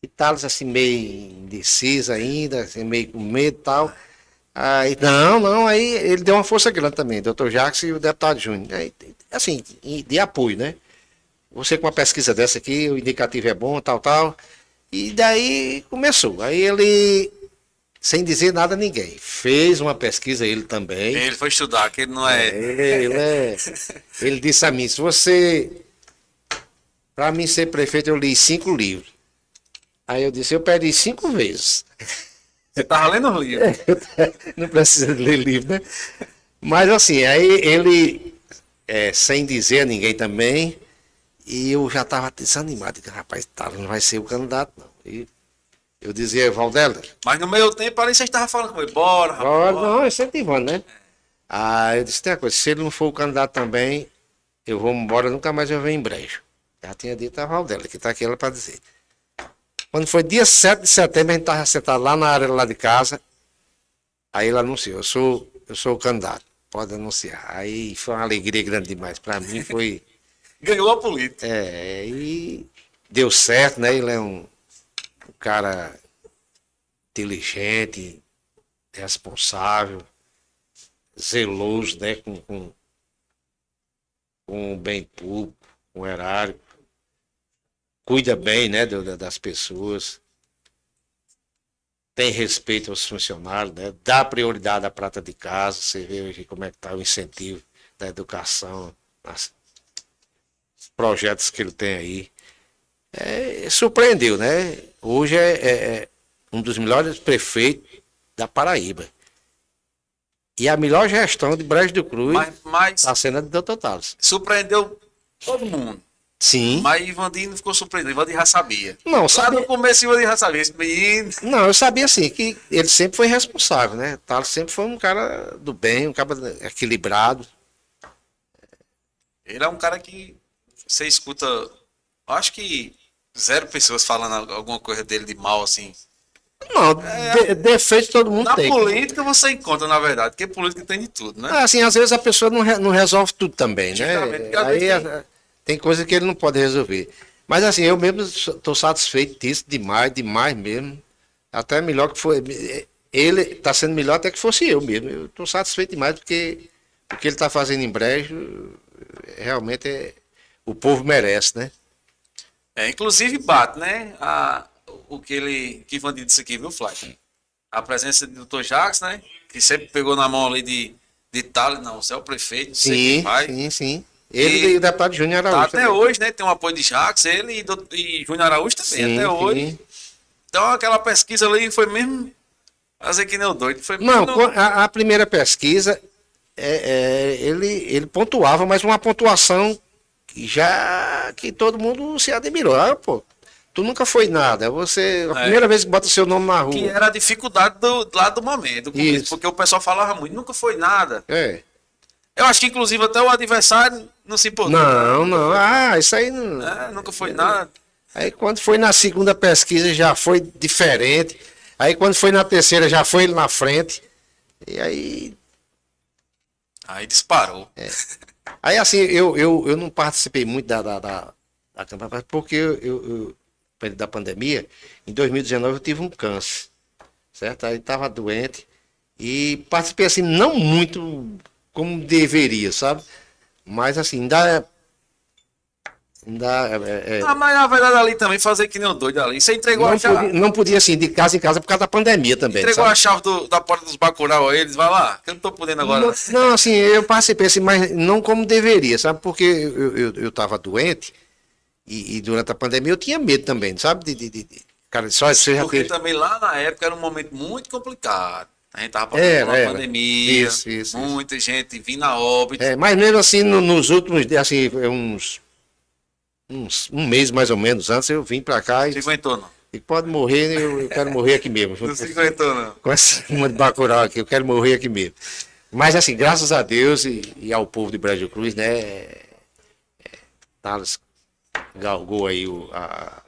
E Thales assim, meio indeciso ainda, assim, meio com medo e tal. Aí, aí ele deu uma força grande também, Dr. Jacques e o deputado Júnior. Aí, assim, de apoio, né? Você com uma pesquisa dessa aqui, o indicativo é bom, tal. E daí começou. Aí ele, sem dizer nada a ninguém, fez uma pesquisa ele também. Ele foi estudar, que ele não é. Ele disse a mim, se você, para mim ser prefeito, eu li 5 livros. Aí eu disse, eu perdi 5 vezes. Você tava lendo os livros. Não precisa ler livro, né? Mas assim, aí ele, sem dizer a ninguém também, e eu já estava desanimado. Digo, rapaz, não vai ser o candidato, não. E eu dizia, Valdela. Mas no meio tempo ali você estava falando com ele, bora, rapaz. Bora, não, é incentivando, né? Aí eu disse, tem uma coisa, se ele não for o candidato também, eu vou embora, nunca mais eu venho em Brejo. Já tinha dito a Valdela, que está aqui ela para dizer. Quando foi dia 7 de setembro, a gente estava sentado lá na área lá de casa. Aí ele anunciou, eu sou o candidato, pode anunciar. Aí foi uma alegria grande demais. Para mim foi. Ganhou a política. E deu certo, né? Ele é um cara inteligente, responsável, zeloso, né? Com o bem público, com o erário. Cuida bem, né, das pessoas, tem respeito aos funcionários, né, dá prioridade à prata de casa. Você vê hoje como é que está o incentivo da educação, os projetos que ele tem aí. Surpreendeu, né? Hoje é um dos melhores prefeitos da Paraíba. E a melhor gestão de Brejo do Cruz está sendo a do Dr. Thales. Surpreendeu todo mundo. Sim. Mas Ivandir não ficou surpreendido, Ivandir já sabia. Não, sabia. Lá no começo Ivandir já sabia, esse menino. Não, eu sabia assim, que ele sempre foi responsável, né? Thales sempre foi um cara do bem, um cara equilibrado. Ele é um cara que você escuta, acho que 0 pessoas falando alguma coisa dele de mal, assim. Não, defeito todo mundo tem. Na política você encontra, na verdade, porque política tem de tudo, né? Assim, às vezes a pessoa não resolve tudo também, né? Aí tem coisa que ele não pode resolver. Mas assim, eu mesmo estou satisfeito disso, demais mesmo. Até melhor que foi. Ele está sendo melhor até que fosse eu mesmo. Eu estou satisfeito demais porque o que ele está fazendo em Brejo, realmente o povo merece, né? Inclusive bate, né? O que Ivandir disse aqui, viu, Flávio? A presença do Dr. Jacques, né? Que sempre pegou na mão ali de Thales, não, você é o prefeito, você quem vai. Sim. Ele e o deputado Júnior Araújo. Até hoje, né? Tem um apoio de Jacques, ele e Júnior Araújo também, até hoje. Então aquela pesquisa ali foi mesmo fazer que nem o doido. A primeira pesquisa, ele pontuava, mas uma pontuação que todo mundo se admirou. Pô, tu nunca foi nada. A primeira vez que bota seu nome na rua. Que era a dificuldade lá do momento. Porque o pessoal falava muito, nunca foi nada. Eu acho que inclusive até o adversário não se importou. Não. Isso aí não. Nunca foi nada. Aí quando foi na segunda pesquisa já foi diferente. Aí quando foi na terceira já foi ele na frente. E aí. Aí disparou. Aí assim, eu não participei muito da campanha, porque eu período da pandemia, em 2019 eu tive um câncer, certo? Aí estava doente E participei assim, não muito como deveria, sabe? Mas assim, Mas na verdade ali também fazer que nem um doido ali. Você entregou a chave. não podia assim, de casa em casa por causa da pandemia também. Entregou Sabe? a chave da porta dos Bacurau a eles, vai lá, que eu não tô podendo agora. Não, assim, eu participei assim, mas não como deveria, sabe? Porque eu tava doente e durante a pandemia eu tinha medo também, sabe? Cara, só você já Porque teve. também lá na época era um momento muito complicado. A gente tava passando por uma Era. pandemia, Isso. muita gente vindo a óbito. Mas mesmo assim, nos últimos dias, assim, um mês mais ou menos antes, eu vim pra cá Não se aguentou, não. e pode morrer, eu quero morrer aqui mesmo. Não se aguentou, não. Com essa uma de Bacurau aqui, eu quero morrer aqui mesmo. Mas assim, graças a Deus e ao povo de Brejo Cruz, né? Thales galgou aí a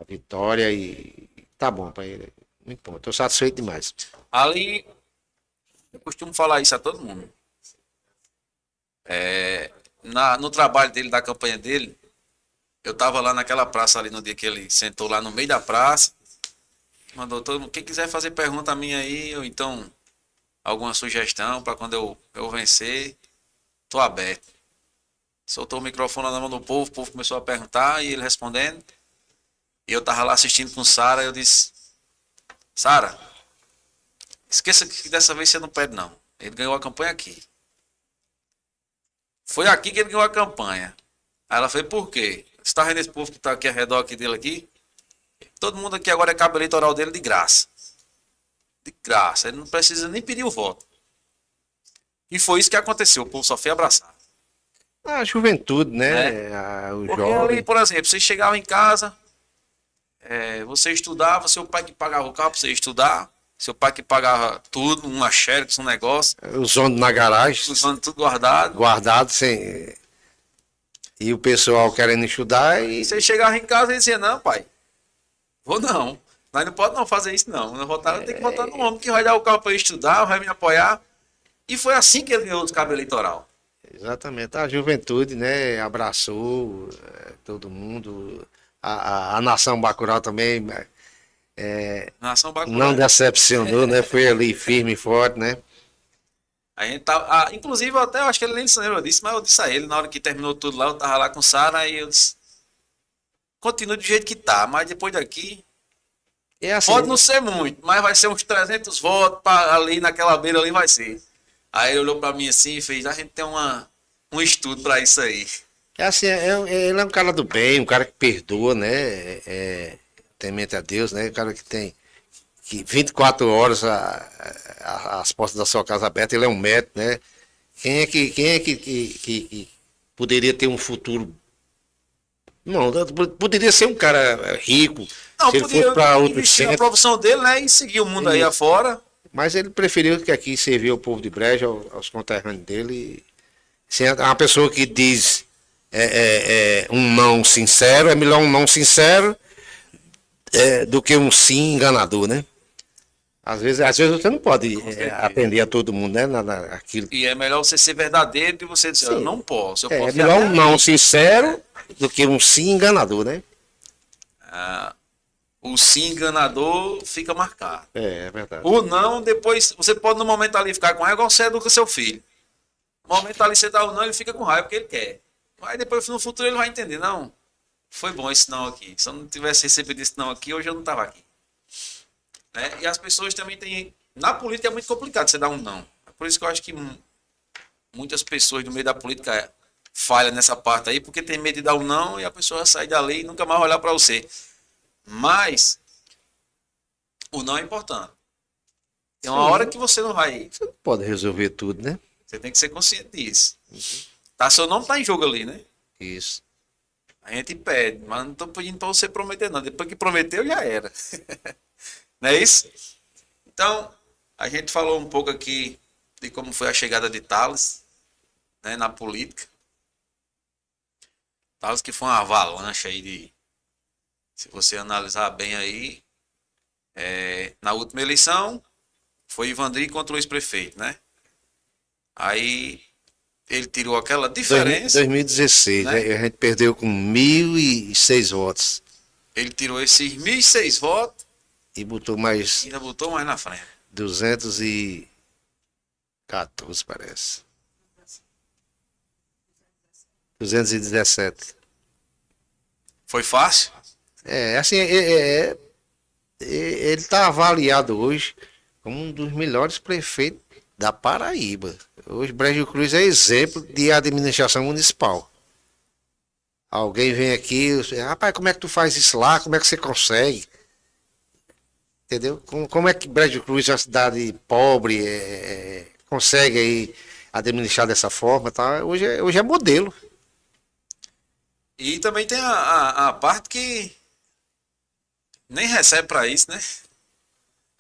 vitória e tá bom para ele. Muito bom, estou satisfeito demais. Ali, eu costumo falar isso a todo mundo. No trabalho dele, da campanha dele, eu tava lá naquela praça ali no dia que ele sentou lá no meio da praça, mandou todo mundo, quem quiser fazer pergunta a mim aí, ou então alguma sugestão para quando eu vencer, tô aberto. Soltou o microfone na mão do povo, o povo começou a perguntar e ele respondendo. E eu tava lá assistindo com Sara, eu disse, Sara, esqueça que dessa vez você não perde não. Ele ganhou a campanha aqui. Foi aqui que ele ganhou a campanha. Aí ela fez, por quê? Você tá vendo esse povo que tá aqui ao redor aqui dele aqui? Todo mundo aqui agora é cabo eleitoral dele de graça. De graça. Ele não precisa nem pedir o voto. E foi isso que aconteceu. O povo só foi abraçar. A juventude, né? O Porque jovem. ali, por exemplo, você chegava em casa, você estudava, seu pai que pagava o carro pra você estudar, seu pai que pagava tudo, uma xerox, um negócio, Os ônibus na garagem, usando tudo guardado. guardados, sem. E o pessoal querendo estudar e. Você chegava em casa e dizia, não, pai, vou não. Nós não podemos não fazer isso, não. Eu tenho que votar no homem que vai dar o carro para eu estudar, vai me apoiar. E foi assim que ele ganhou o cabo eleitoral. Exatamente, a juventude, né? Abraçou todo mundo. A nação Bacurau também Nação Bacurau. não decepcionou, né? Foi ali firme e forte, né? A gente tava, inclusive, eu acho que ele nem se lembra disso, mas eu disse a ele, na hora que terminou tudo lá, eu tava lá com Sara e eu disse, continua do jeito que tá, mas depois daqui, É assim, pode não ser muito, mas vai ser uns 300 votos ali naquela beira ali vai ser. Aí ele olhou pra mim assim e fez, a gente tem um estudo pra isso aí. ele é um cara do bem, um cara que perdoa, né? Temente a Deus, né? Um cara que tem 24 horas as portas da sua casa abertas, ele é um médico, né? Quem é que poderia ter um futuro? Não, poderia ser um cara rico, Não, se ele fosse para outro investir na centro, profissão dele, né, e seguir o mundo aí afora. mas ele preferiu que aqui servir o povo de Brejo, aos conterrâneos dele. Se é uma pessoa que diz um não sincero, é melhor um não sincero do que um sim enganador, né? Às vezes você não pode atender a todo mundo, né? Aquilo. E é melhor você ser verdadeiro e você dizer, eu não posso. É melhor um não sincero do que um sim enganador, né? O sim enganador fica marcado. É verdade. O não, depois, você pode no momento ali ficar com raiva, igual você educa seu filho. No momento ali você dá o não, ele fica com raiva porque ele quer. Mas depois no futuro ele vai entender, não, foi bom esse não aqui. Se eu não tivesse recebido esse não aqui, hoje eu não estava aqui. Né? E as pessoas também têm... Na política é muito complicado você dar um não. Por isso que eu acho que muitas pessoas do meio da política falham nessa parte aí, porque tem medo de dar um não e a pessoa sai dali e nunca mais olhar para você. Mas o não é importante. Tem uma hora que você não vai... Você não pode resolver tudo, né? Você tem que ser consciente disso. Tá, seu nome tá em jogo ali, né? Isso. A gente pede, mas não tô pedindo para você prometer não. Depois que prometeu, já era. Não é isso? Então, a gente falou um pouco aqui de como foi a chegada de Thales, né, na política. Thales que foi uma avalanche aí de... Se você analisar bem aí, na última eleição, foi Ivandri contra o ex-prefeito, né? Aí ele tirou aquela diferença. 2016, né? A gente perdeu com 1.006 votos. Ele tirou esses 1.006 votos E botou mais. e ainda botou mais na frente. 214, parece. 217. Foi fácil? Assim, ele está avaliado hoje como um dos melhores prefeitos da Paraíba. Hoje, Brejo Cruz é exemplo de administração municipal. Alguém vem aqui, rapaz, como é que tu faz isso lá? Como é que você consegue? Entendeu? Como é que Brejo Cruz, uma cidade pobre, consegue aí administrar dessa forma? Tá? Hoje é modelo. E também tem a parte que nem recebe para isso, né?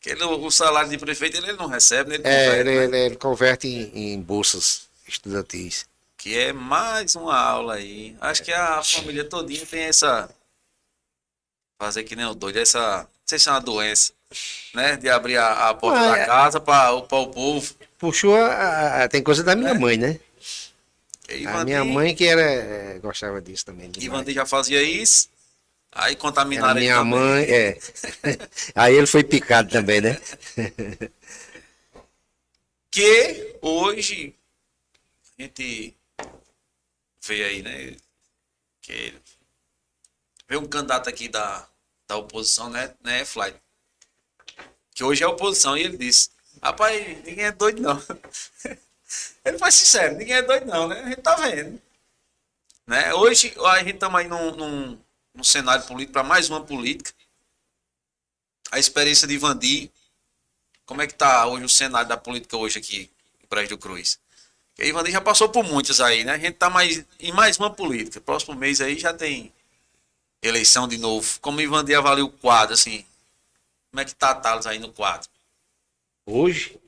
Que o salário de prefeito ele não recebe, né? Ele converte, né? Ele converte em bolsas estudantis. Que é mais uma aula aí. Acho que a família todinha tem essa... Fazer que nem o doido, essa... Não sei se é uma doença, né? De abrir a porta da casa para o povo. Puxou, tem coisa da minha mãe, né? A minha mãe que gostava disso também. Ivandi já fazia isso. Aí contaminaram ele minha também. mãe, Aí ele foi picado também, né? Que hoje a gente vê aí, né? Que vê um candidato aqui da oposição, né, Flight? Que hoje é oposição, e ele disse: rapaz, ninguém é doido, não. Ele foi sincero, ninguém é doido, não, né? A gente tá vendo. Né? Hoje a gente estamos aí num cenário político para mais uma política. A experiência de Ivandi, como é que tá hoje o cenário da política hoje aqui em Brejo do Cruz? Porque Ivandi já passou por muitas aí, né? A gente tá em mais uma política. Próximo mês aí já tem eleição de novo. Como Ivandi avalia o quadro, assim? Como é que tá Thales aí no quadro? Hoje?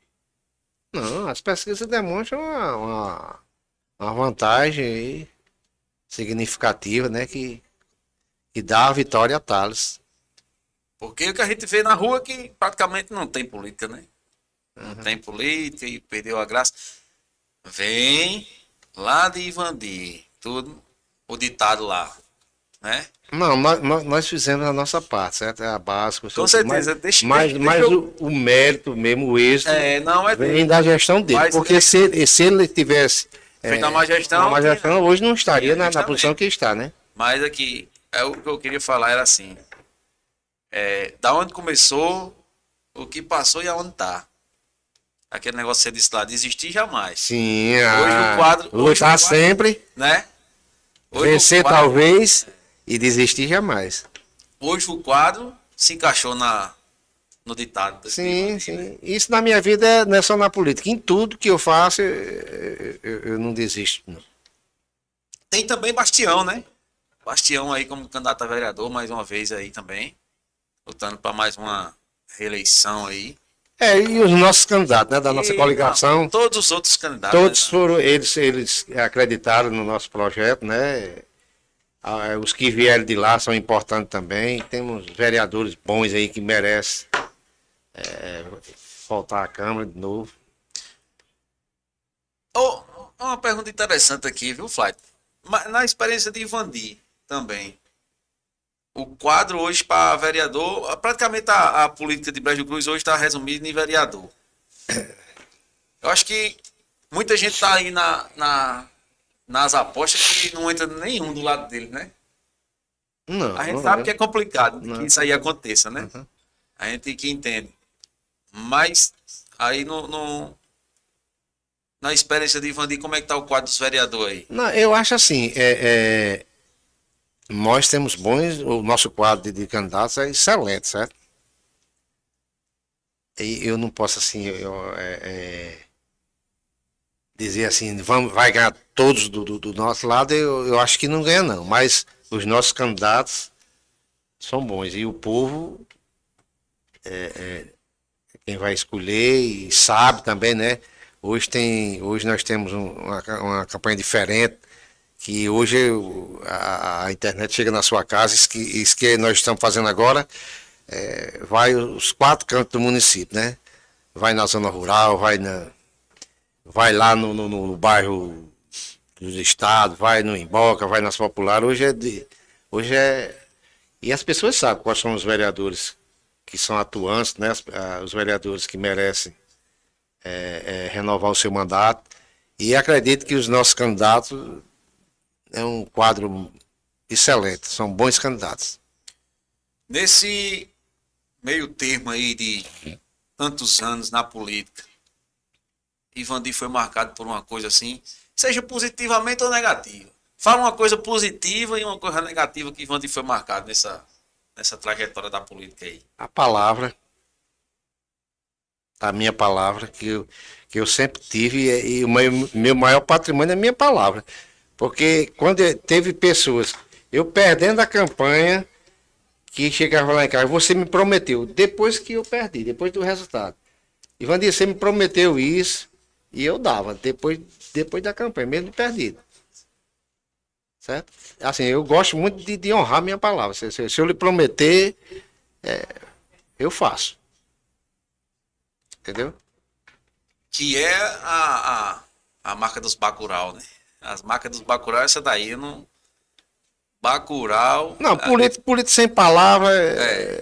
Não, as pesquisas demonstram uma vantagem aí significativa, né? Que dá a vitória a Thales. Porque o que a gente vê na rua é que praticamente não tem política, né? Não tem política e perdeu a graça. Vem lá de Ivandi, tudo, o ditado lá, né? Não, nós fizemos a nossa parte, certo? É a básica. Com certeza. Mas o mérito mesmo, o êxito, vem da gestão dele. Mas, porque se ele tivesse feito uma má gestão, hoje não estaria na posição que está, né? Mas aqui, o que eu queria falar era assim, da onde começou, o que passou e aonde está. Aquele negócio que você disse lá, desistir jamais. Sim, hoje o quadro... lutar sempre, né? Vencer talvez e desistir jamais. Hoje o quadro se encaixou no ditado. Sim, sim. Né? Isso na minha vida não é só na política. Em tudo que eu faço, eu não desisto. Não. Tem também Bastião, né? Bastião aí como candidato a vereador, mais uma vez aí também. Lutando para mais uma reeleição aí. E os nossos candidatos, né? Da nossa coligação. Não, todos os outros candidatos. Todos foram, eles acreditaram no nosso projeto, né? Os que vieram de lá são importantes também. Temos vereadores bons aí que merecem voltar à Câmara de novo. Uma pergunta interessante aqui, viu, Flávio? Na experiência de Ivandi também. O quadro hoje para vereador, praticamente a política de Brejo Cruz hoje está resumida em vereador. Eu acho que muita gente está aí nas apostas que não entra nenhum do lado dele, né? Não, a gente sabe que é complicado que isso aí aconteça, né? Uhum. A gente que entende. Mas aí na experiência de Ivandi, como é que está o quadro dos vereadores aí? Não, eu acho assim, nós temos o nosso quadro de candidatos é excelente, certo? E eu não posso assim, dizer assim, vai ganhar todos do nosso lado, eu acho que não ganha não, mas os nossos candidatos são bons e o povo quem vai escolher e sabe também, né? Hoje nós temos uma campanha diferente, que hoje a internet chega na sua casa, isso que nós estamos fazendo agora, vai os 4 cantos do município, né? Vai na zona rural, vai lá no bairro dos estados, vai no Imboca, vai nas populares. Hoje é e as pessoas sabem quais são os vereadores que são atuantes, né? Os vereadores que merecem renovar o seu mandato. E acredito que os nossos candidatos é um quadro excelente, são bons candidatos. Nesse meio termo aí de tantos anos na política, Ivandir foi marcado por uma coisa assim, seja positivamente ou negativa. Fala uma coisa positiva e uma coisa negativa que Ivandir foi marcado nessa trajetória da política aí. A palavra, a minha palavra, que eu sempre tive, e o meu maior patrimônio é a minha palavra. Porque quando teve pessoas, eu perdendo a campanha, que chegava lá em casa, você me prometeu, depois que eu perdi, depois do resultado. Ivandir, você me prometeu isso, e eu dava, depois da campanha, mesmo perdido. Certo? Assim, eu gosto muito de honrar minha palavra. Se eu lhe prometer, eu faço. Entendeu? Que é a marca dos Bacurau, né? As marcas dos Bacurau, essa daí, eu não... Bacurau... Não, político sem palavra...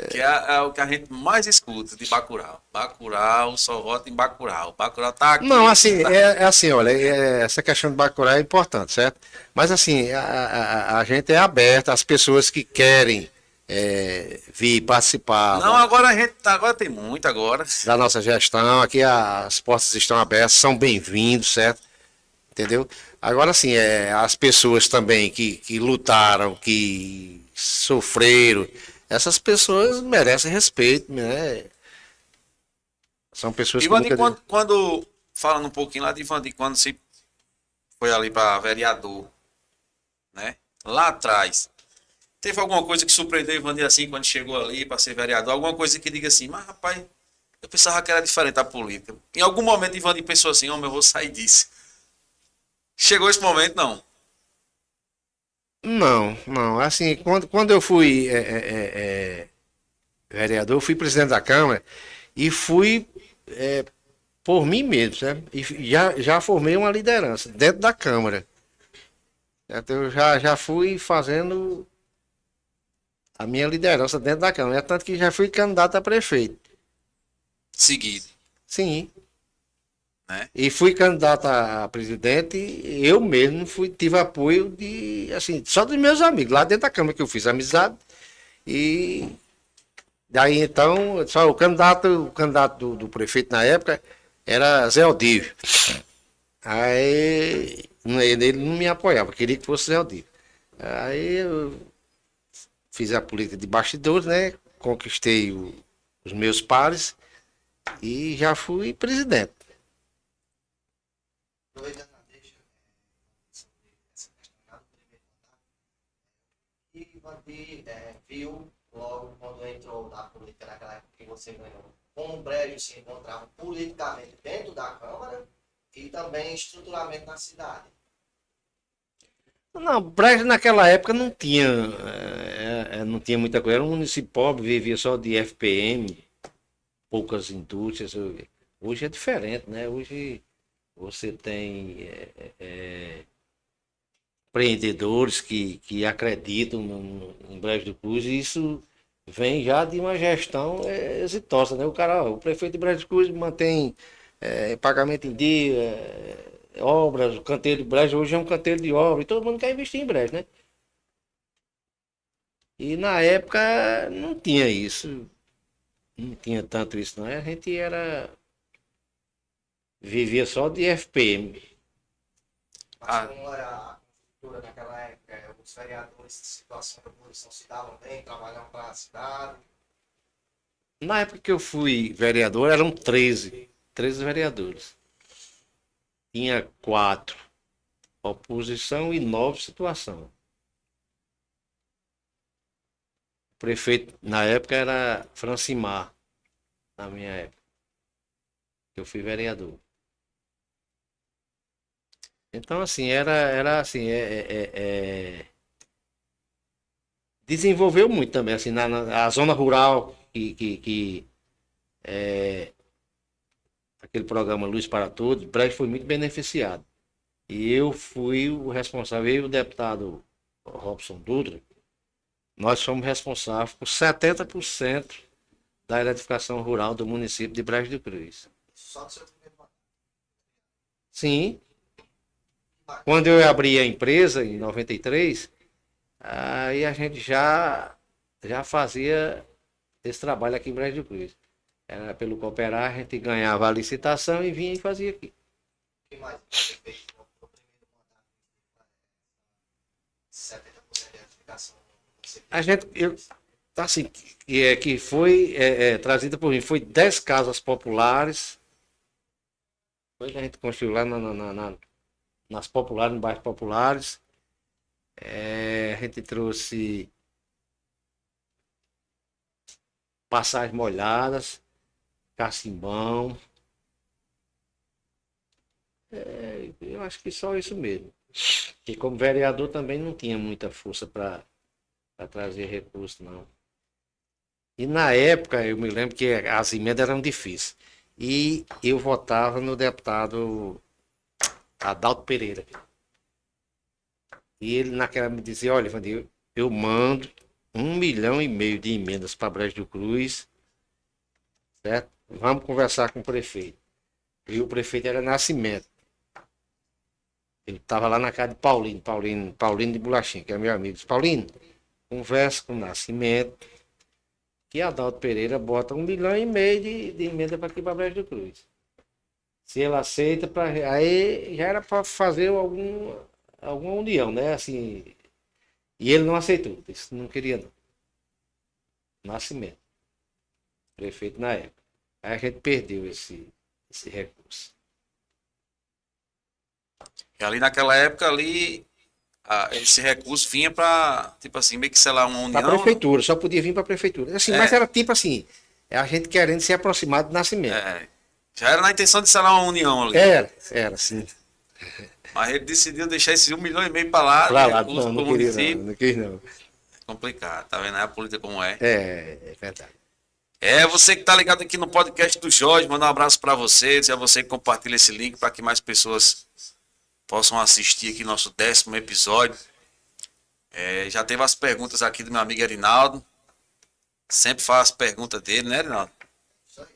que é o que a gente mais escuta de Bacurau. Bacurau, só vota em Bacurau. Bacurau tá aqui. Não, assim, tá... assim, olha, essa questão de Bacurau é importante, certo? Mas assim, a gente é aberto às pessoas que querem vir participar. Não, agora tem muito agora. Da nossa gestão, aqui as portas estão abertas, são bem-vindos, certo? Entendeu? Agora sim, as pessoas também que lutaram, que sofreram, essas pessoas merecem respeito, né? São pessoas Ivandir, que nunca... quando falando um pouquinho lá de Ivandir, quando se foi ali para vereador, né? Lá atrás, teve alguma coisa que surpreendeu Ivandir assim quando chegou ali para ser vereador? Alguma coisa que diga assim, mas rapaz, eu pensava que era diferente a política. Em algum momento Ivandir pensou assim, homem, eu vou sair disso. Chegou esse momento, não? Não. Assim, quando eu fui vereador, eu fui presidente da Câmara e fui por mim mesmo, sabe? E já formei uma liderança dentro da Câmara. Eu já fui fazendo a minha liderança dentro da Câmara. Tanto que já fui candidato a prefeito. Seguido. Sim. Né? E fui candidato a presidente, eu mesmo tive apoio assim, só dos meus amigos, lá dentro da Câmara que eu fiz amizade. E daí então, só o candidato do prefeito na época era Zé Aldívio. Aí ele não me apoiava, queria que fosse Zé Aldívio. Aí eu fiz a política de bastidores, né? Conquistei os meus pares e já fui presidente. Aproveitando a deixa sobre essa questão do primeiro mandato, e Ivandir viu logo quando entrou na política naquela época que você ganhou, como o Brejo se encontrava politicamente dentro da Câmara e também estruturalmente na cidade. Não, Brejo naquela época não tinha muita coisa, era um município pobre, vivia só de FPM, poucas indústrias. Hoje é diferente, né? Hoje você tem empreendedores que acreditam em Brejo do Cruz, e isso vem já de uma gestão exitosa, né? O prefeito de Brejo do Cruz mantém pagamento em dia, obras, o canteiro de Brejo hoje é um canteiro de obra, e todo mundo quer investir em Brejo, né? E na época não tinha isso, não tinha tanto isso, não. A gente vivia só de FPM. Mas como era a cultura naquela época, os vereadores de situação de oposição se davam bem, trabalhavam para a cidade. Na época que eu fui vereador, eram 13 vereadores. Tinha 4 oposição e 9 situação. O prefeito na época era Francimar, na minha época. Eu fui vereador. Então, assim, era assim, desenvolveu muito também, assim, na zona rural, aquele programa Luz para Todos, o Brejo foi muito beneficiado. E eu fui o responsável, eu e o deputado Robson Dutra, nós fomos responsáveis por 70% da eletrificação rural do município de Brejo do Cruz. Só do seu primeiro mandato. Sim. Quando eu abri a empresa, em 93, aí a gente já fazia esse trabalho aqui em Brejo do Cruz. Era pelo cooperar, a gente ganhava a licitação e vinha e fazia aqui. O que mais você fez no primeiro mandato? 70% de edificação. A gente, assim, que foi trazida por mim, foi 10 casas populares. Foi que a gente construiu lá nas populares, no bairros populares. A gente trouxe passagens molhadas, cacimbão. Eu acho que só isso mesmo. E como vereador também não tinha muita força para trazer recursos, não. E na época, eu me lembro que as emendas eram difíceis. E eu votava no deputado Adalto Pereira. E ele naquela me dizia, olha, Ivandir, eu mando 1,5 milhão de emendas para Brejo do Cruz, certo? Vamos conversar com o prefeito. E o prefeito era Nascimento. Ele estava lá na casa de Paulino de Bolachinha, que é meu amigo. Disse, Paulino, conversa com o Nascimento, que Adalto Pereira bota 1,5 milhão de emenda para aqui para Brejo do Cruz. Se ele aceita, aí já era para fazer alguma união, né? Assim, e ele não aceitou, disse, não queria não. Nascimento, prefeito na época. Aí a gente perdeu esse recurso. E ali naquela época, esse recurso vinha para, tipo assim, meio que selar uma união. Para a prefeitura, só podia vir para a prefeitura. Assim, mas era tipo assim, a gente querendo se aproximar do Nascimento. Já era na intenção de selar uma união ali. Era sim. Mas ele decidiu deixar esse 1,5 milhão para lá. Para lá, recurso não pro queria município. não quis não. É complicado, tá vendo? É a política como é. É verdade. Você que tá ligado aqui no podcast do Jorge, mandar um abraço para você, dizer a você que compartilha esse link para que mais pessoas possam assistir aqui nosso 10º episódio. Já teve as perguntas aqui do meu amigo Erinaldo. Sempre faz as perguntas dele, né, Erinaldo? Isso aí.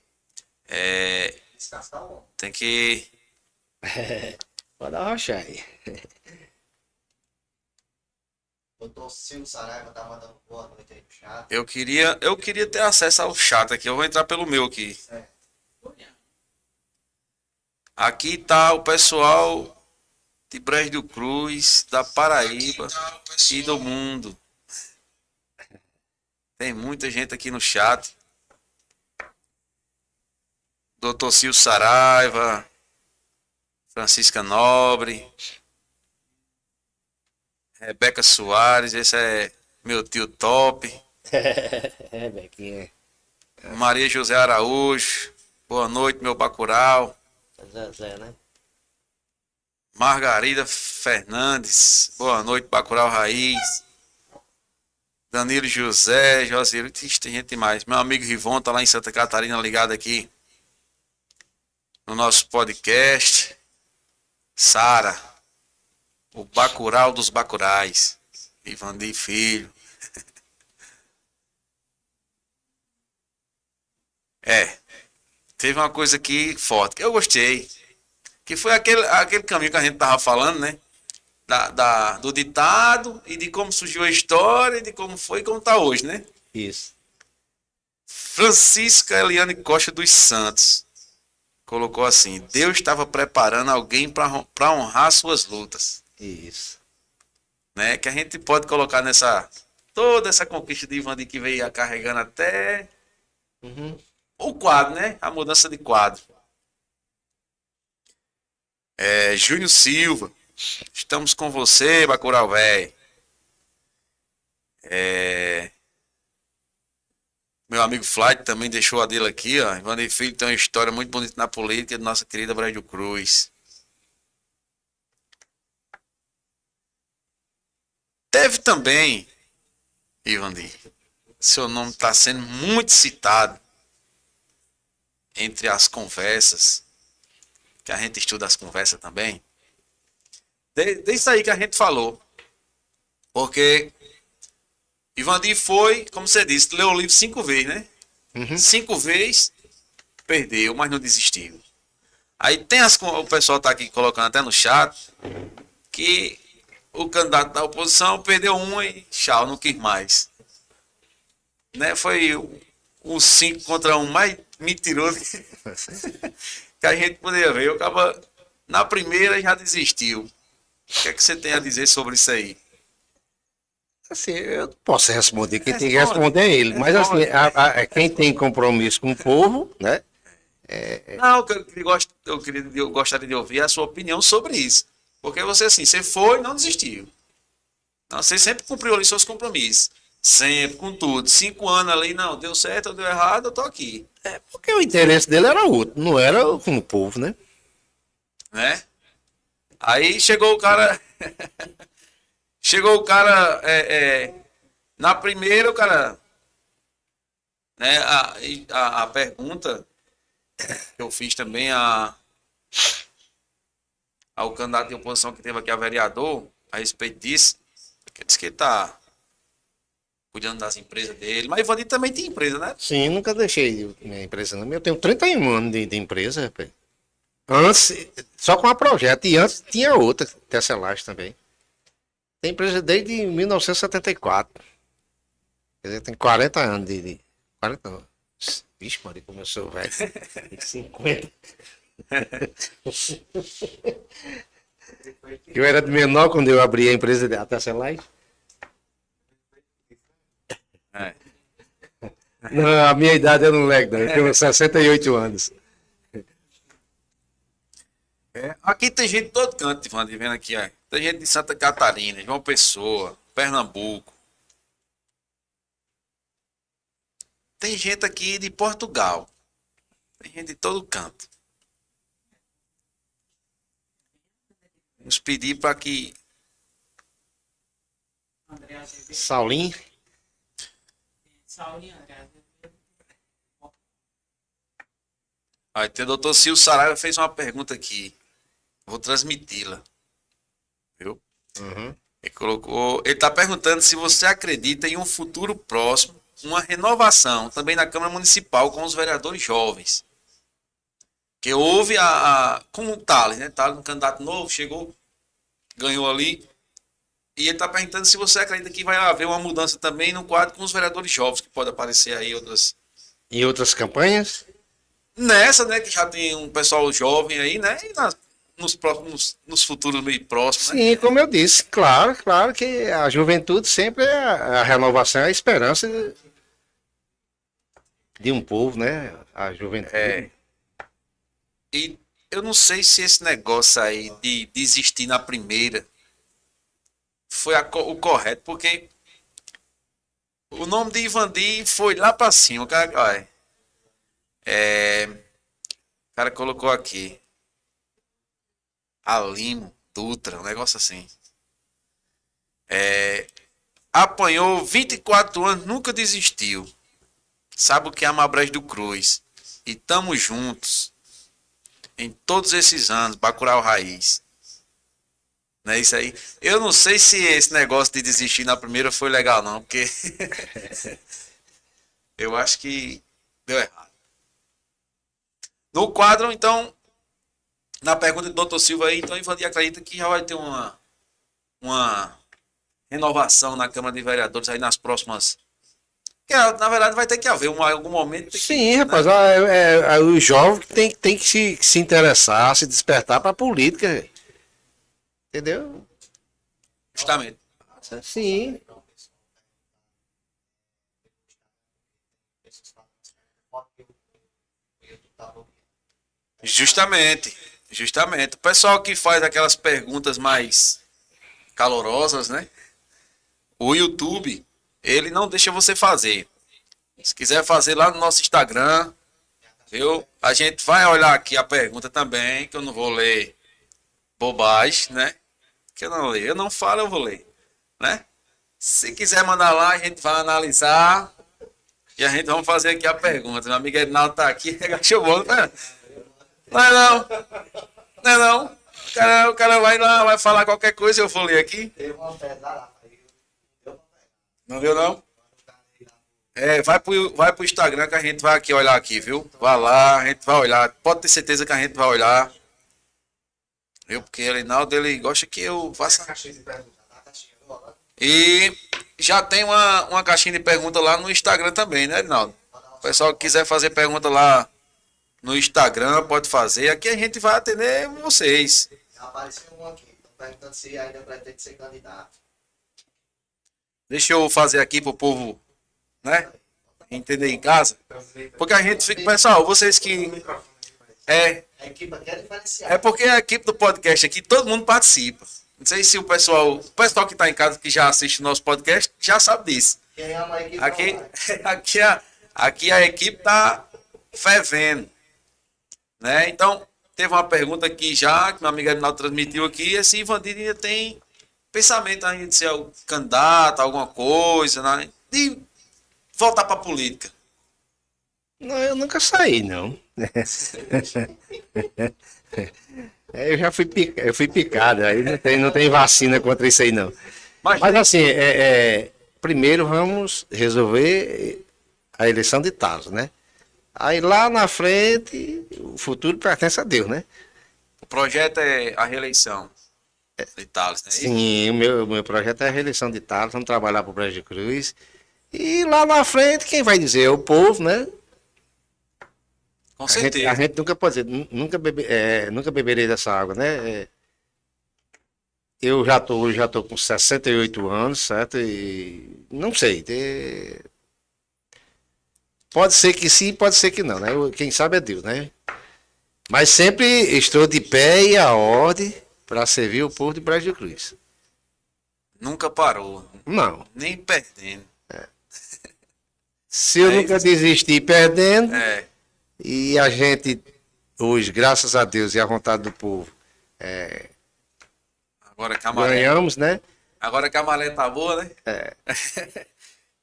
Descascar o homem. Tem que... Pode arrochar aí. Doutor Silvio Saraiva tá mandando boa noite aí no chat. Eu queria ter acesso ao chat aqui. Eu vou entrar pelo meu aqui. Aqui tá o pessoal de Brejo do Cruz, da Paraíba e do mundo. Tem muita gente aqui no chat. Doutor Silvio Saraiva, Francisca Nobre, Rebeca Soares, esse é meu tio top. Bequinha. Maria José Araújo, boa noite, meu Bacurau. Zé, né? Margarida Fernandes, boa noite, Bacurau Raiz. Danilo José, José, tem gente demais. Meu amigo Rivon tá lá em Santa Catarina ligado aqui no nosso podcast. Sara, o Bacurau dos Bacurais, Ivandir Filho. Teve uma coisa aqui forte, que eu gostei, que foi aquele caminho que a gente tava falando, né? Do ditado e de como surgiu a história e de como foi e como tá hoje, né? Isso. Francisca Eliane Costa dos Santos colocou assim: Deus estava preparando alguém para honrar suas lutas. Isso. Né? Que a gente pode colocar toda essa conquista de Ivandir que veio carregando até o quadro, né? A mudança de quadro. Júnior Silva, estamos com você, Bacurau velho. Meu amigo Flight também deixou a dele aqui, ó. Ivandir Filho tem uma história muito bonita na política de nossa querida Brejo do Cruz. Teve também, Ivandir, seu nome está sendo muito citado entre as conversas, que a gente estuda as conversas também. Desde aí que a gente falou. Porque Ivandir foi, como você disse, leu o livro 5 vezes, né? 5 vezes, perdeu, mas não desistiu. Aí tem o pessoal tá aqui colocando até no chat que o candidato da oposição perdeu uma e tchau, não quis mais. Né? Foi um 5 contra 1 mais mentiroso que a gente poderia ver. O cara na primeira já desistiu. O que é que você tem a dizer sobre isso aí? Assim, eu não posso responder, quem tem que responder é ele. Mas assim, quem tem compromisso com o povo, né? Não, eu gostaria de ouvir a sua opinião sobre isso. Porque você, assim, você foi e não desistiu. Então, você sempre cumpriu ali seus compromissos. Sempre, com tudo. 5 anos ali, não, deu certo ou deu errado, eu tô aqui. Porque o interesse dele era outro, não era com o povo, né? Né? Aí chegou o cara. Chegou o cara. Na primeira, o cara. Né, a pergunta que eu fiz também ao candidato de oposição que teve aqui, a vereador, a respeito disso, que disse que ele tá cuidando das empresas dele. Mas o Ivandir também tem empresa, né? Sim, nunca deixei minha empresa, não. Eu tenho 31 anos de empresa, rapaz. Antes, só com a Projeto, e antes tinha outra, Tesselage também. Tem empresa desde 1974. Quer dizer, tem 40 anos de 40 anos. Vixe, Maria, como eu sou velho. 50. Eu era de menor quando eu abri a empresa da Tesselage. É. Não, a minha idade eu não lego, não. Eu tenho 68 anos. Aqui tem gente de todo canto, Ivandir, vendo aqui, ó. Tem gente de Santa Catarina, João Pessoa, Pernambuco. Tem gente aqui de Portugal. Tem gente de todo canto. Vamos pedir para que Saulinho. Aí tem o doutor Silvio Saraiva fez uma pergunta aqui. Vou transmiti-la. Viu? Uhum. Ele está perguntando se você acredita em um futuro próximo, uma renovação também na Câmara Municipal com os vereadores jovens. Que houve com o Thales, né? Thales, um candidato novo, chegou, ganhou ali. E ele está perguntando se você acredita que vai haver uma mudança também no quadro com os vereadores jovens, que pode aparecer aí outras. Em outras campanhas? Nessa, né? Que já tem um pessoal jovem aí, né? E nos futuros meio próximos, né? Sim, como eu disse, claro que a juventude sempre é a renovação, é a esperança de um povo, né? A juventude. E eu não sei se esse negócio aí de desistir na primeira foi o correto, porque o nome de Ivandir foi lá pra cima. O cara, olha, o cara colocou aqui Alimo, Dutra, um negócio assim. Apanhou 24 anos, nunca desistiu. Sabe o que é a Mabrés do Cruz. E tamo juntos. Em todos esses anos, Bacurau Raiz. Não é isso aí? Eu não sei se esse negócio de desistir na primeira foi legal, não, porque eu acho que deu errado. No quadro, então, na pergunta do Dr. Silva aí, então, Ivandir acredita que já vai ter uma renovação na Câmara de Vereadores aí nas próximas. Que, na verdade, vai ter que haver algum momento. Sim, rapaz, né? O jovem tem que se interessar, se despertar para a política. Entendeu? Justamente. Sim. Justamente. O pessoal que faz aquelas perguntas mais calorosas, né? O YouTube, ele não deixa você fazer. Se quiser fazer lá no nosso Instagram, a gente vai olhar aqui a pergunta também, que eu não vou ler bobagem, né? Que eu não leio. Eu não falo, eu vou ler, né? Se quiser mandar lá, a gente vai analisar e a gente vai fazer aqui a pergunta. Meu amigo Edinaldo tá aqui, agachou o bolo, né? Não é não. Não é não. O cara vai lá, vai falar qualquer coisa, eu vou ler aqui. Teve uma pesada aí. Não deu não? Vai pro Instagram que a gente vai aqui olhar aqui, viu? Vai lá, a gente vai olhar. Pode ter certeza que a gente vai olhar. Viu? Porque o Reinaldo, ele gosta que eu faça. E já tem uma caixinha de pergunta lá no Instagram também, né, Reinaldo? O pessoal que quiser fazer pergunta lá no Instagram, pode fazer. Aqui a gente vai atender vocês. Apareceu um aqui, tô perguntando se ainda pretende ser candidato. Deixa eu fazer aqui pro povo, né? Entender em casa. Porque a gente fica, pessoal, vocês que. A equipe aqui é diferenciada. É porque a equipe do podcast aqui, todo mundo participa. Não sei se o pessoal que está em casa, que já assiste o nosso podcast, já sabe disso. Quem ama a equipe Aqui, não vai. aqui a equipe tá fervendo, né? Então, teve uma pergunta aqui já, que meu amigo Arinaldo transmitiu aqui, se Ivandir ainda tem pensamento ainda de ser candidato, alguma coisa, né? De voltar para a política. Não, eu nunca saí, não. Eu já fui picado, aí não tem vacina contra isso aí, não. Mas, Mas assim, primeiro vamos resolver a eleição de Thales, né? Aí lá na frente, o futuro pertence a Deus, né? o projeto é a reeleição de Thales, né? Sim, o meu projeto é a reeleição de Thales, vamos trabalhar para o Brejo de Cruz. E lá na frente, quem vai dizer é o povo, né? Com A certeza. gente nunca pode dizer, nunca beberei dessa água, né? Eu já tô com 68 anos, certo? E não sei. Pode ser que sim, pode ser que não, né? Quem sabe é Deus, né? Mas sempre estou de pé e a ordem para servir o povo de Brejo de Cruz. Nunca parou, Não. nem perdendo. Se eu É nunca isso. desistir perdendo, É, e a gente, hoje, graças a Deus e à vontade do povo, ganhamos, né? agora que a maré tá boa, né?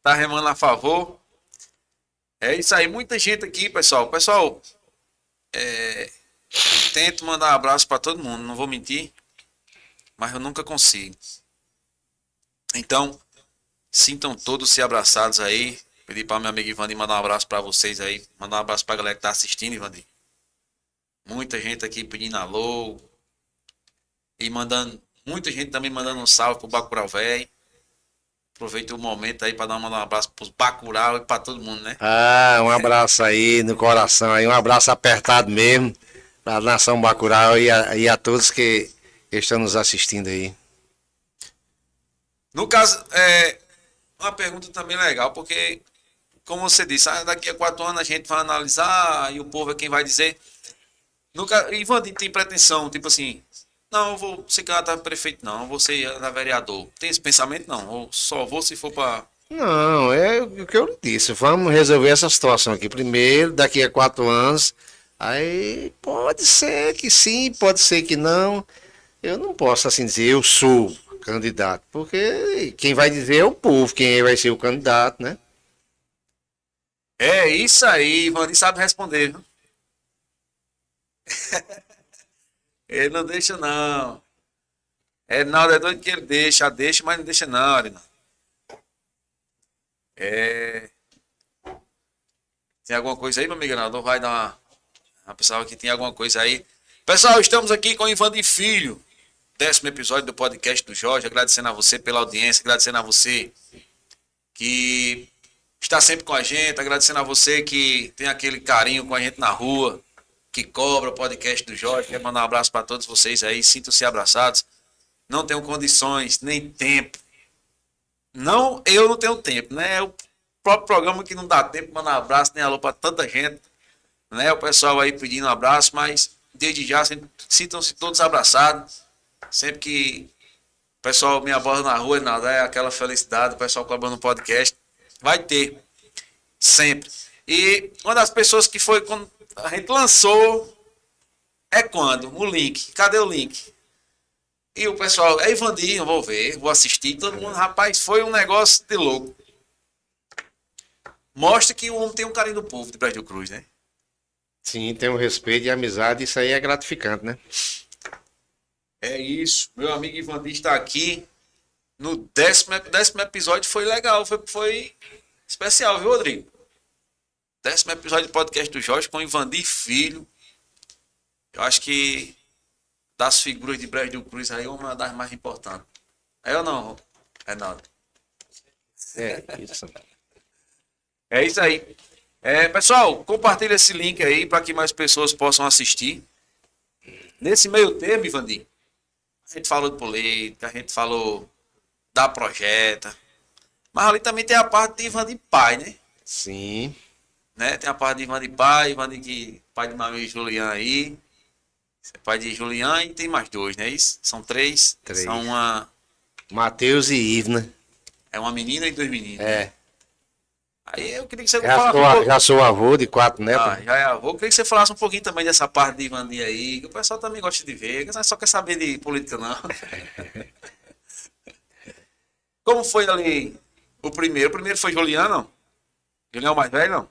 Tá remando a favor. É isso aí, muita gente aqui, pessoal. Pessoal, tento mandar um abraço para todo mundo, não vou mentir, mas eu nunca consigo. Então, sintam todos se abraçados aí. Pedi para meu amigo Ivandir mandar um abraço para vocês aí. Mandar um abraço para a galera que tá assistindo, Ivandir. Muita gente aqui pedindo alô. E muita gente também mandando um salve pro Bacurau Velho. Aproveita o momento aí para mandar um abraço pros Bacurau e para todo mundo, né? Ah, um abraço aí no coração, aí, um abraço apertado mesmo para a nação Bacurau e a todos que estão nos assistindo aí. No caso, uma pergunta também legal, porque, como você disse, daqui a 4 anos a gente vai analisar e o povo é quem vai dizer. Ivandir tem pretensão, tipo assim, não, eu vou ser candidato a prefeito, não, eu vou ser a vereador. Tem esse pensamento, não, ou só vou se for para. Não, é o que eu lhe disse. Vamos resolver essa situação aqui primeiro, daqui a 4 anos. Aí pode ser que sim, pode ser que não. Eu não posso assim dizer, eu sou candidato, porque quem vai dizer é o povo, quem vai ser o candidato, né? É isso aí, Ivandir sabe responder, viu? Ele não deixa, não. Reinaldo é doido que ele deixa, mas não deixa, não, Reinaldo. Tem alguma coisa aí, meu amigo Reinaldo? Vai dar uma pessoal que tem alguma coisa aí. Pessoal, estamos aqui com o Ivandir Filho, 10º episódio do podcast do Jorge. Agradecendo a você pela audiência, agradecendo a você que está sempre com a gente, agradecendo a você que tem aquele carinho com a gente na rua, que cobra o podcast do Jorge. Quero mandar um abraço para todos vocês aí, sintam-se abraçados. Não tenho condições, nem tempo. Não, eu não tenho tempo, né? É o próprio programa que não dá tempo de mandar um abraço, nem alô para tanta gente, né? O pessoal aí pedindo um abraço, mas desde já sintam-se todos abraçados. Sempre que o pessoal me aborda na rua, nada, é aquela felicidade, o pessoal cobrando no podcast. Vai ter, sempre. E uma das pessoas que foi quando a gente lançou o link. Cadê o link? E o pessoal, Ivandir, eu vou ver, vou assistir. Todo mundo, rapaz, foi um negócio de louco. Mostra que o homem tem um carinho do povo de Brejo de Cruz, né? Sim, tem um respeito e amizade, isso aí é gratificante, né? É isso. Meu amigo Ivandir está aqui. No 10º episódio foi legal. Foi especial, viu, Rodrigo? 10º episódio do podcast do Jorge com Ivandi Filho. Eu acho que das figuras de Brejo do Cruz aí, uma das mais importantes. É ou não, Reinaldo? É, isso. É isso aí. Pessoal, compartilha esse link aí para que mais pessoas possam assistir. Nesse meio termo, Ivandi, a gente falou de política, a gente falou da projeta, mas ali também tem a parte de Ivandi pai, né? Sim. Tem a parte de Ivandi pai, pai de Maria e Julian aí. Pai de Julian e tem mais 2, né? Isso? São 3. Três. São Matheus e Ivna. é uma menina e 2 meninos. É. Aí eu queria que você Já falasse sou, um pouco. já sou avô de 4 netos. Já é avô. Eu queria que você falasse um pouquinho também dessa parte de Ivandi aí, que o pessoal também gosta de ver, que só quer saber de política, não. Como foi ali o primeiro? O primeiro foi Julian, não? Julian é o mais velho, não?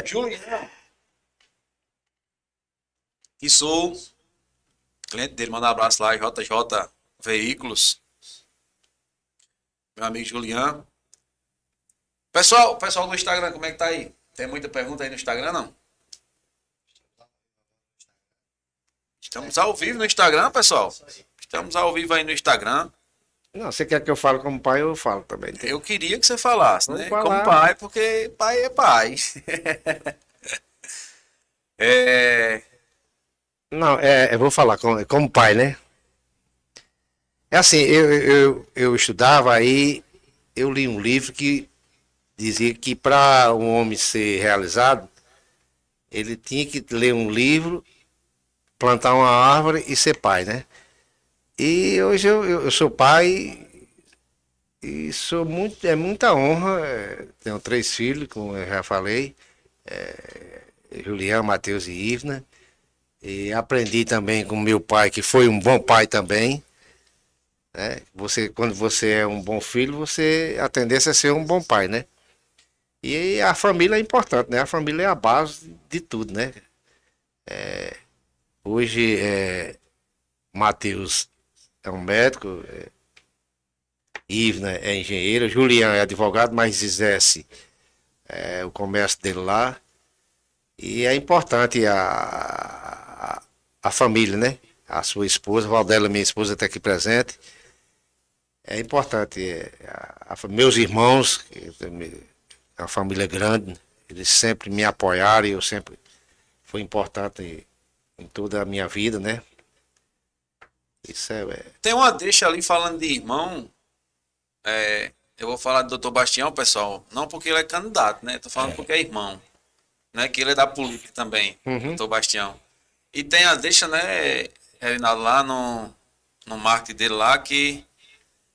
Julian. Que sou cliente dele, manda um abraço lá, JJ Veículos. Meu amigo Julian. Pessoal do Instagram, como é que tá aí? Tem muita pergunta aí no Instagram, não? Estamos ao vivo no Instagram, pessoal. Estamos ao vivo aí no Instagram. Não, você quer que eu fale como pai, eu falo também. Eu queria que você falasse, Vamos né? falar. Como pai, porque pai é pai. Não, eu vou falar como pai, né? É assim, eu estudava aí, eu li um livro que dizia que para um homem ser realizado, ele tinha que ler um livro, plantar uma árvore e ser pai, né? E hoje eu sou pai e é muita honra. Tenho 3 filhos, como eu já falei, Julião, Matheus e Ivna. E aprendi também com meu pai, que foi um bom pai também. Né? Quando você é um bom filho, a tendência é ser um bom pai, né? E a família é importante, né? A família é a base de tudo, né? Hoje, Matheus é um médico, Ivna é engenheiro, Julião é advogado, mas exerce o comércio dele lá. E é importante a família, né? A sua esposa, Valdela, minha esposa, está aqui presente. É importante. Meus irmãos, é uma família grande, eles sempre me apoiaram e eu sempre foi importante em toda a minha vida, né? Isso Tem uma deixa ali falando de irmão. Eu vou falar do Dr. Bastião, pessoal. Não porque ele é candidato, né? Tô falando porque é irmão. Né? Que ele é da política também, Dr. Bastião. E tem a deixa, né, Reinaldo, lá no marketing dele lá, que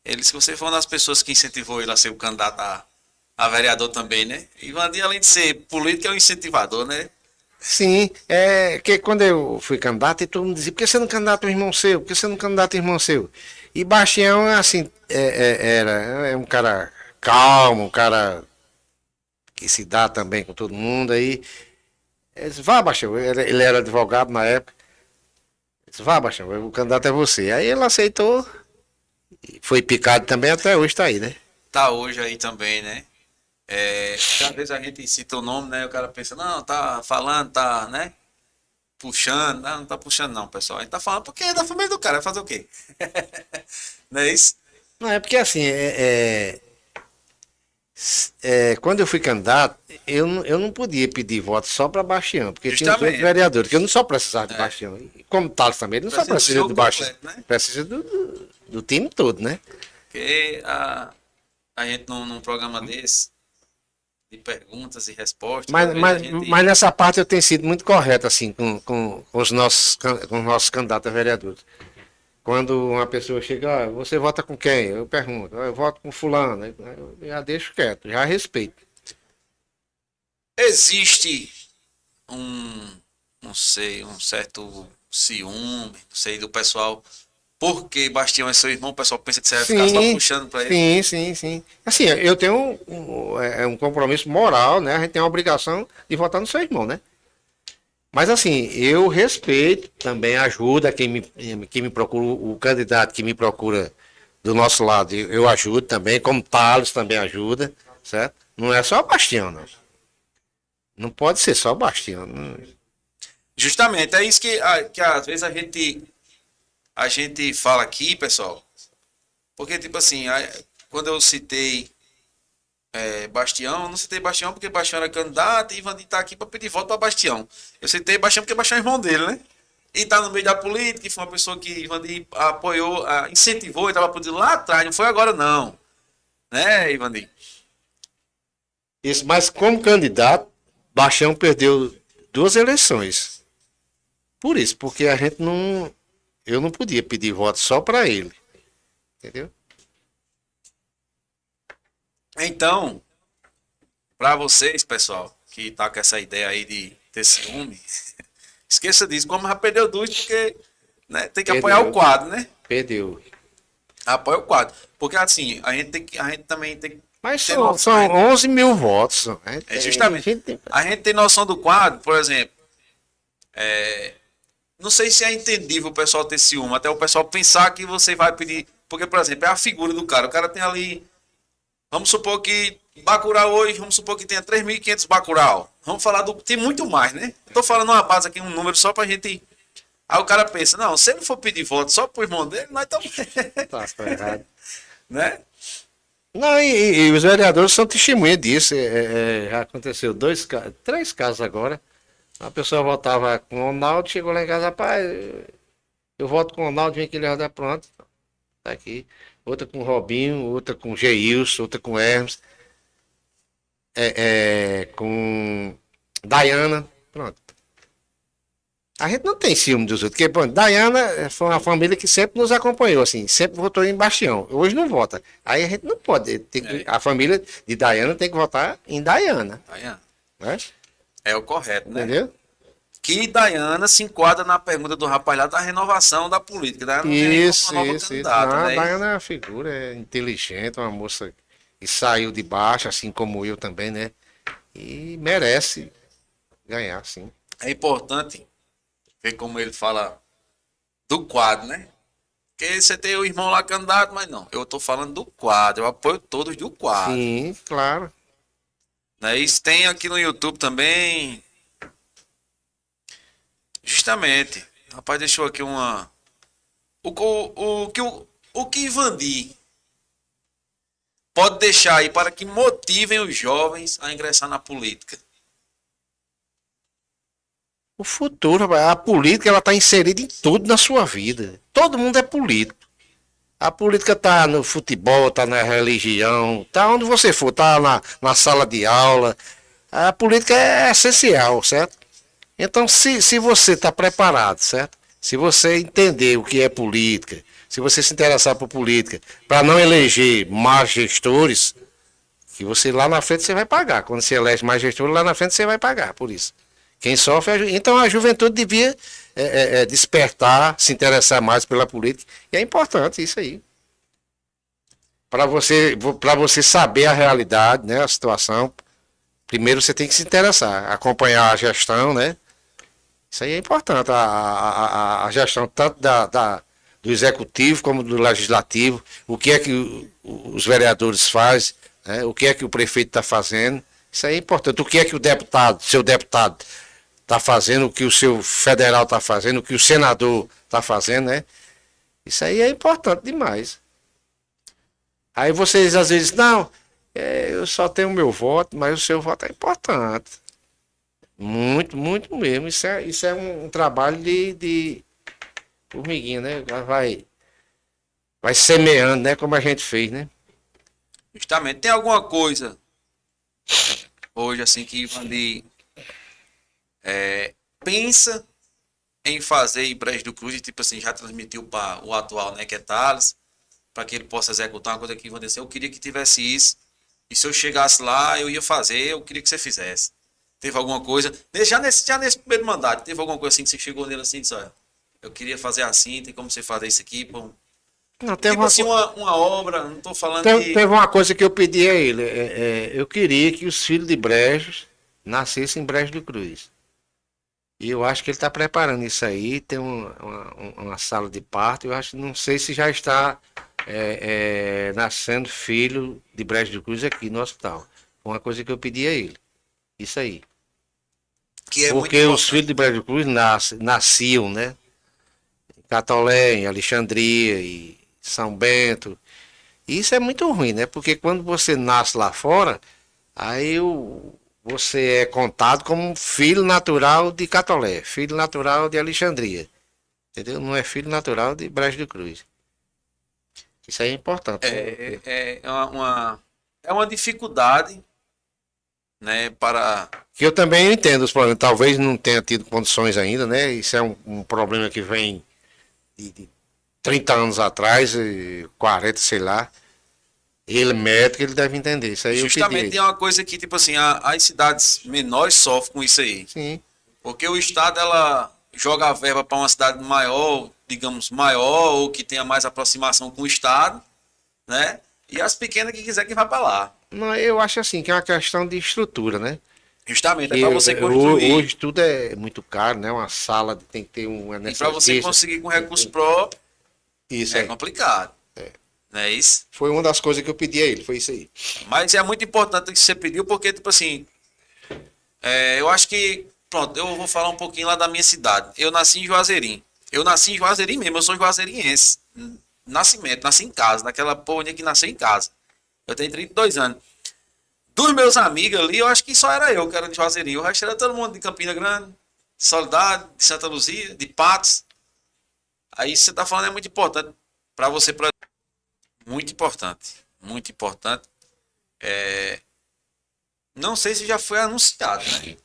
ele, se você for uma das pessoas que incentivou ele a ser o candidato a vereador também, né? Ivandi, além de ser político, é um incentivador, né? Sim, que quando eu fui candidato, e todo mundo dizia, por que você não candidata um irmão seu? Por que você não candidata um irmão seu? E Bastião, assim, é um cara calmo, um cara que se dá também com todo mundo aí. Ele disse, vá, Bastião, ele era advogado na época. Ele disse, vá, Bastião, o candidato é você. Aí ele aceitou, foi picado também, até hoje tá aí, né? Tá hoje aí também, né? Às vezes a gente cita o nome, né? O cara pensa, não, tá falando, tá, né? Puxando. Não tá puxando não, pessoal. A gente tá falando porque é da família do cara, vai fazer o quê? Não é isso? Não, é porque assim, quando eu fui candidato, eu não podia pedir voto só para Bastião, porque tinha os Justamente. outros vereadores, que eu não só precisava de Bastião. E como Thales também, ele não só Precisa do precisa jogo de Bastião, completo, né? precisa do time todo, né? Porque a gente num programa desse, de perguntas e respostas. Mas, às vezes mas, a gente- mas nessa parte eu tenho sido muito correto, assim, com os nossos candidatos a vereadores. Quando uma pessoa chega, você vota com quem? Eu pergunto, eu voto com fulano. Eu já deixo quieto, já respeito. Existe não sei, um certo ciúme, não sei, do pessoal. Porque Bastião é seu irmão, o pessoal pensa que você vai ficar só puxando pra ele. Sim. Assim, eu tenho um compromisso moral, né? A gente tem a obrigação de votar no seu irmão, né? Mas assim, eu respeito, também ajuda quem me procura, o candidato que me procura do nosso lado eu ajudo também, como Thales também ajuda, certo? Não é só Bastião, não. Não pode ser só Bastião. Justamente, é isso que às vezes a gente fala aqui, pessoal. Porque, tipo assim, quando eu citei Bastião, eu não citei Bastião porque Bastião era candidato e Ivandir tá aqui para pedir voto para Bastião. Eu citei Bastião porque Bastião é irmão dele, né? E tá no meio da política, e foi uma pessoa que Ivandir apoiou, incentivou e tava pedindo lá atrás, não foi agora não. Né, Ivandir? Isso, mas como candidato, Bastião perdeu 2 eleições. Por isso, porque eu não podia pedir voto só para ele. Entendeu? Então, para vocês, pessoal, que tá com essa ideia aí de ter ciúme, esqueça disso. Como já perdeu 2, porque né, tem que apoiar o quadro, né? Perdeu. Apoia o quadro. Porque assim, a gente também tem que Mas ter são noção. 11 mil votos. Justamente. A gente tem noção do quadro, por exemplo. Não sei se é entendível o pessoal ter ciúme, até o pessoal pensar que você vai pedir. Porque, por exemplo, é a figura do cara. O cara tem ali. Vamos supor que Bacurau hoje, vamos supor que tenha 3.500 Bacurau. Vamos falar do. Tem muito mais, né? Eu tô falando uma base aqui, um número só pra gente. Aí o cara pensa, não, se ele for pedir voto só pro irmão dele, nós estamos. Tá errado. Né? Não, e os vereadores são testemunha disso. Já aconteceu 3 casos agora. A pessoa votava com o Ronaldo, chegou lá em casa, rapaz, eu voto com o Ronaldo, vem aqui ele rodar, pronto. Tá aqui. Outra com o Robinho, outra com o Geilson, outra com o Hermes. Com Dayana, pronto. A gente não tem ciúme dos outros, porque, pronto, Dayana foi uma família que sempre nos acompanhou, assim, sempre votou em Bastião. Hoje não vota. Aí a gente não pode, a família de Dayana tem que votar em Dayana. Dayana. Né? É o correto, né? Entendeu? Que Dayana se enquadra na pergunta do rapaz lá da renovação da política. Dayana não tem Isso. uma nova candidata, Não, né? a Dayana é uma figura inteligente, uma moça que saiu de baixo, assim como eu também, né? E merece ganhar, sim. É importante ver como ele fala do quadro, né? Porque você tem o irmão lá candidato, mas não. Eu tô falando do quadro, eu apoio todos do quadro. Sim, claro. Né? Isso tem aqui no YouTube também. Justamente. O rapaz deixou aqui uma. O que Ivandir pode deixar aí para que motivem os jovens a ingressar na política? O futuro, rapaz, a política, ela está inserida em tudo na sua vida. Todo mundo é político. A política está no futebol, está na religião, está onde você for, está na sala de aula. A política é essencial, certo? Então, se você está preparado, certo? Se você entender o que é política, se você se interessar por política, para não eleger más gestores, que você lá na frente você vai pagar. Quando você elege mais gestores, lá na frente você vai pagar por isso. Quem sofre então a juventude devia despertar, se interessar mais pela política. E é importante isso aí. Para você saber a realidade, né, a situação, primeiro você tem que se interessar, acompanhar a gestão, né? Isso aí é importante, a gestão tanto do executivo como do legislativo, o que é que os vereadores fazem, né? O que é que o prefeito está fazendo. Isso aí é importante. O que é que seu deputado está fazendo, o que o seu federal está fazendo, o que o senador está fazendo, né? Isso aí é importante demais. Aí vocês às vezes, não, eu só tenho o meu voto, mas o seu voto é importante. Muito, muito mesmo. Isso é um trabalho de formiguinha, né? Vai semeando, né? Como a gente fez, né? Justamente. Tem alguma coisa hoje assim que Ivandir pensa em fazer em Brejo do Cruz, e tipo assim, já transmitiu para o atual, né, que é Thales, para que ele possa executar uma coisa que Ivandir disse, eu queria que tivesse isso, e se eu chegasse lá, eu ia fazer, eu queria que você fizesse. Teve alguma coisa, já nesse primeiro mandato, teve alguma coisa assim que você chegou nele assim e disse, olha, eu queria fazer assim, tem como você fazer isso aqui, pô. Não, teve Tipo assim, uma obra, não estou falando teve uma coisa que eu pedi a ele, eu queria que os filhos de Brejos nascessem em Brejo do Cruz. E eu acho que ele está preparando isso aí. Tem uma sala de parto. Eu acho, não sei se já está nascendo filho de Brejo do Cruz aqui no hospital. Foi uma coisa que eu pedi a ele. Isso aí. Que é muito Porque os importante. filhos de Brejo do Cruz nasciam, né? Em Catolé, em Alexandria, e São Bento. E isso é muito ruim, né? Porque quando você nasce lá fora, aí você é contado como filho natural de Catolé, filho natural de Alexandria. Entendeu? Não é filho natural de Brejo do Cruz. Isso aí é importante. Né? É uma dificuldade, né, para... Que eu também entendo os problemas. Talvez não tenha tido condições ainda, né? Isso é um problema que vem de 30 anos atrás, 40, sei lá. Ele, médico, ele deve entender. Isso aí Justamente eu é uma coisa que, tipo assim, as cidades menores sofrem com isso aí. Sim. Porque o Estado, ela joga a verba para uma cidade maior, digamos, maior, ou que tenha mais aproximação com o Estado, né? E as pequenas que quiser que vá para lá. Não, eu acho assim que é uma questão de estrutura, né? Justamente, é E para você construir. hoje tudo é muito caro, né? Uma sala tem que ter um E para você anestesista. conseguir com recurso próprio, Isso é aí. complicado. Não é isso? Foi uma das coisas que eu pedi a ele, foi isso aí. Mas é muito importante o que você pediu, porque, tipo assim, eu acho que, pronto, eu vou falar um pouquinho lá da minha cidade. Eu nasci em Juazeirinho. Eu nasci em Juazeirinho mesmo, eu sou juazeiriense. Nascimento, nasci em casa, naquela porra que nasceu em casa. Eu tenho 32 anos. Dos meus amigos ali, eu acho que só era eu que era de Juazeirinho. O resto era todo mundo de Campina Grande, de Soledade, de Santa Luzia, de Patos. Aí você tá falando é muito importante para você, muito importante, muito importante. Não sei se já foi anunciado, né?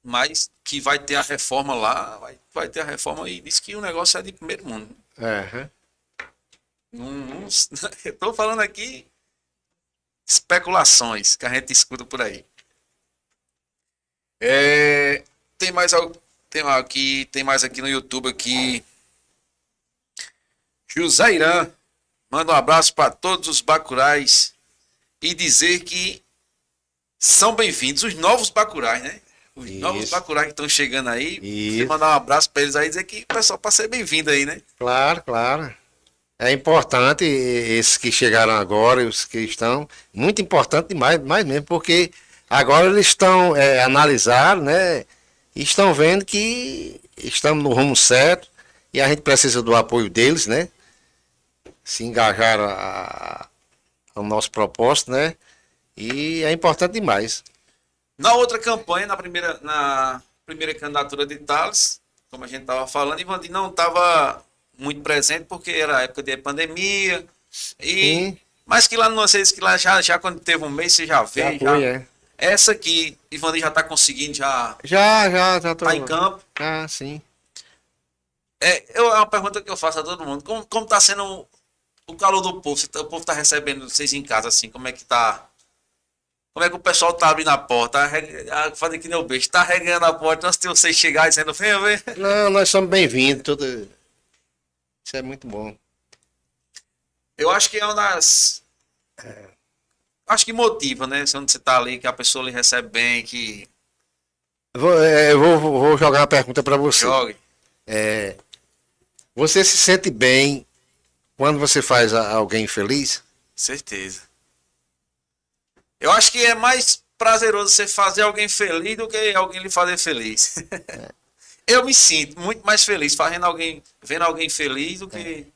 Mas que vai ter a reforma lá, vai ter a reforma e diz que o negócio é de primeiro mundo. Aham. Eu tô falando aqui especulações que a gente escuta por aí. Tem mais algo, tem mais aqui no YouTube aqui. José Irã manda um abraço para todos os bacurais e dizer que são bem-vindos os novos bacurais, né? Os novos bacurais que estão chegando aí. Você mandar um abraço para eles aí e dizer que o pessoal para ser bem-vindo aí, né? Claro, claro. É importante esses que chegaram agora, os que estão, muito importante demais, mais mesmo, porque agora eles estão analisando, né? E estão vendo que estamos no rumo certo e a gente precisa do apoio deles, né? Se engajaram ao nosso propósito, né? E é importante demais. Na outra campanha, na primeira candidatura de Thales, como a gente estava falando, Ivandir não estava muito presente porque era época de pandemia. Mas que lá não sei se que lá já quando teve um mês você já veio. Já foi. Essa aqui, Ivandir já está conseguindo, já tô tá em campo. Ah, sim. É uma pergunta que eu faço a todo mundo. Como está sendo o calor do povo? O povo está recebendo vocês em casa assim? Como é que tá? Como é que o pessoal tá abrindo a porta? Fazer que nem o beijo. Tá regando a porta antes de vocês chegarem dizendo, venha ver. Não, nós somos bem-vindos. Isso é muito bom. Eu acho que é uma das... Acho que motiva, né? Onde você tá ali, que a pessoa lhe recebe bem, que... Vou jogar uma pergunta para você. Jogue. Você se sente bem quando você faz alguém feliz? Certeza. Eu acho que é mais prazeroso você fazer alguém feliz do que alguém lhe fazer feliz. Eu me sinto muito mais feliz vendo alguém feliz do que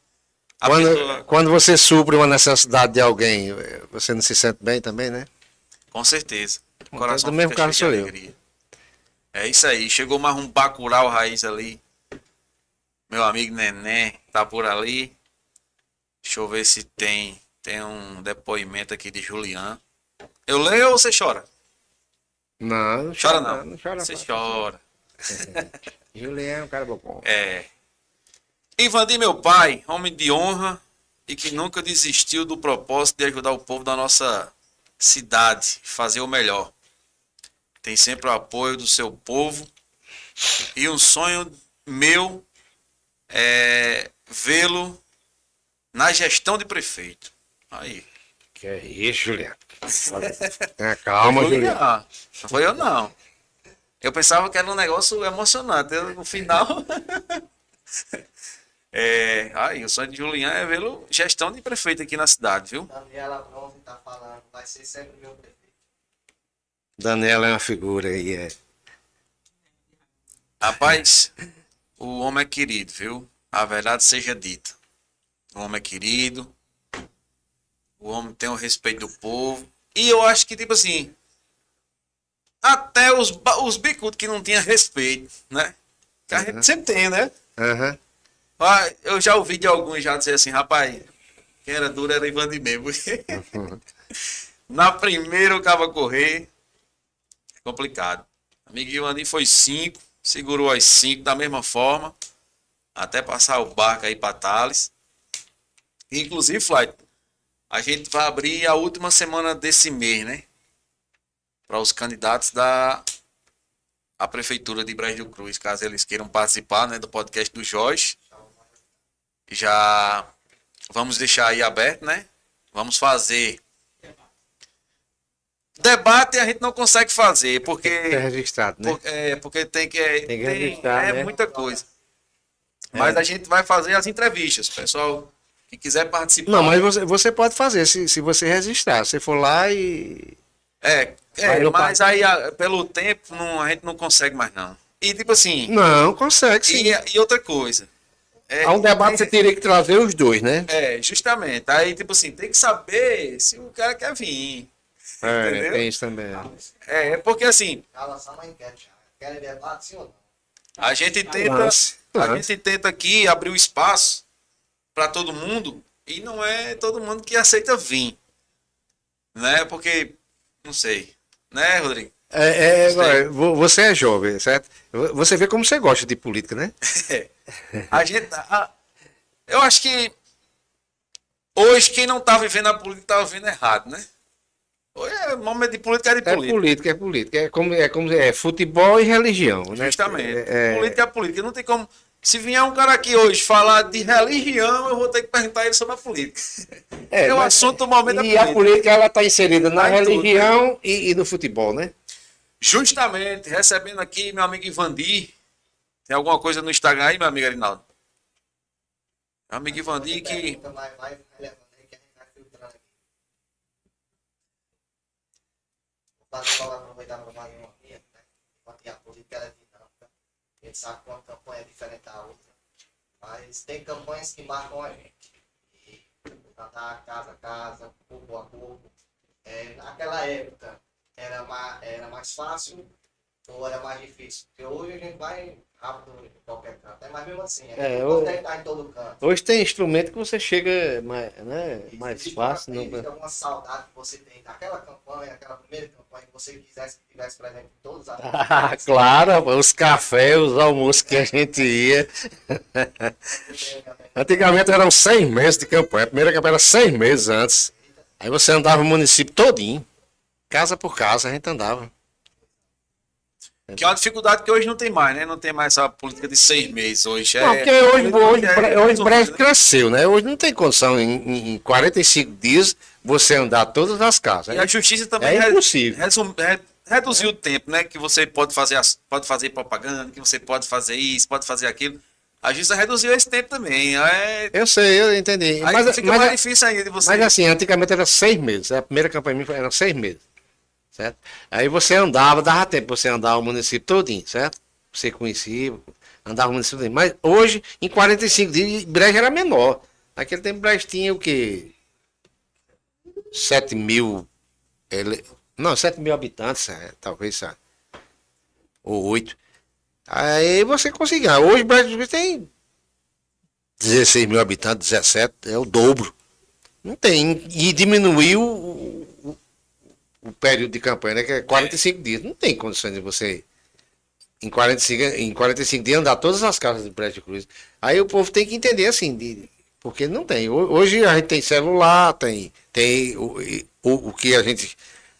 a pessoa. Quando você supre uma necessidade de alguém, você não se sente bem também, né? Com certeza. O coração do mesmo fica cara cheio de sou eu. alegria. É isso aí. Chegou mais um Bacurau Raiz ali. Meu amigo Nené tá por ali. Deixa eu ver se tem um depoimento aqui de Julian. Eu leio ou você chora? Não Chora não. Não chora. Você chora. Juliano é um cara bom. Ivandir, meu pai, homem de honra e que nunca desistiu do propósito de ajudar o povo da nossa cidade, fazer o melhor. Tem sempre o apoio do seu povo e um sonho meu é vê-lo na gestão de prefeito. Aí. Que é isso, Juliano? Calma, Juliano. Não foi eu não. Eu pensava que era um negócio emocionante. No final. O sonho de Julian é vê-lo gestão de prefeito aqui na cidade, viu? Daniela Bronze tá falando, vai ser sempre meu prefeito. Daniela é uma figura aí, é. Rapaz, o homem é querido, viu? A verdade seja dita. O homem é querido. O homem tem o respeito do povo. E eu acho que, tipo assim, até os bicudos que não tinham respeito, né? Que a gente sempre tem, né? Aham. Eu já ouvi de alguns já dizer assim, rapaz, quem era duro era Ivan de mesmo. Na primeira o cabo correr, é complicado. Amigo Ivan foi 5, segurou as 5 da mesma forma, até passar o barco aí para Thales. Inclusive, Flight, a gente vai abrir a última semana desse mês, né? Para os candidatos à Prefeitura de Brejo do Cruz, caso eles queiram participar, né, do podcast do Jorge. Já vamos deixar aí aberto, né? Vamos fazer. Debate a gente não consegue fazer, porque. É registrado, né? Porque tem que registrar, né? muita coisa. Mas a gente vai fazer as entrevistas, pessoal. Que quiser participar. Não, mas você pode fazer, se você registrar. Você for lá e. Mas aí pelo tempo a gente não consegue mais não. E tipo assim. Não, consegue sim. E outra coisa. Há um debate você teria que trazer os dois, né? Justamente. Aí tipo assim, tem que saber se o cara quer vir. Entendeu? Tem isso também. Porque assim. Ela só uma enquete. Querem debate, sim ou não? A gente tenta. Lance. A gente tenta aqui abrir o espaço para todo mundo. E não é todo mundo que aceita vir. Né? Porque. Não sei. Né, Rodrigo? Agora, você é jovem, certo? Você vê como você gosta de política, né? Eu acho que hoje quem não tá vivendo a política tá vivendo errado, né? Hoje é momento de política, é de política. É política. É como futebol e religião, né? Justamente. Política é política. Não tem como. Se vier um cara aqui hoje falar de religião, eu vou ter que perguntar ele sobre a política. O assunto do momento da política. E a política ela está inserida na religião tudo, né? e no futebol, né? Justamente, recebendo aqui meu amigo Ivandi. Tem alguma coisa no Instagram aí, meu amigo Arinaldo? Meu amigo Ivandi que. Vai levando aí que a gente vai filtrando aqui. Vou aproveitar para mais uma minha, né? Enquanto a política é dinâmica. A gente sabe que uma campanha é diferente da outra. Mas tem campanhas que marcam a gente. E andar casa a casa, corpo a corpo. Naquela época era mais fácil ou era mais difícil? Porque hoje a gente vai rápido em qualquer canto. Mas mesmo assim, consegue estar em todo canto. Hoje tem instrumento que você chega mais fácil. Existe alguma saudade que você tem daquela campanha, aquela primeira campanha que você quisesse que tivesse presente em todos os Claro, os cafés, os almoços que a gente ia. Antigamente eram 6 meses de campanha. A primeira campanha era 6 meses antes. Aí você andava o município todinho. Casa por casa a gente andava. Que é uma dificuldade que hoje não tem mais, né? Não tem mais essa política de 6 meses hoje. Não, porque hoje o Brejo cresceu, né? Hoje não tem condição em 45 dias você andar todas as casas. E a justiça também é impossível. Reduziu o tempo, né? Que você pode fazer propaganda, que você pode fazer isso, pode fazer aquilo. A justiça reduziu esse tempo também. Eu sei, eu entendi. Mas fica mais difícil ainda de você. Mas assim, antigamente era 6 meses. A primeira campanha minha era 6 meses. Certo? Aí você andava, dava tempo você andar o município todinho, certo? Você conhecia, andava o município todinho. Mas hoje, em 45 dias, Brejo era menor. Naquele tempo, Brejo tinha o quê? 7 mil... Não, 7 mil habitantes, talvez, sabe? Ou 8. Aí você conseguia. Hoje, Brejo tem 16 mil habitantes, 17, é o dobro. Não tem. E diminuiu o período de campanha, né, que é 45 dias. Não tem condições de você, em 45 dias, andar todas as casas de Brejo Cruz. Aí o povo tem que entender assim, porque não tem. Hoje a gente tem celular, tem o que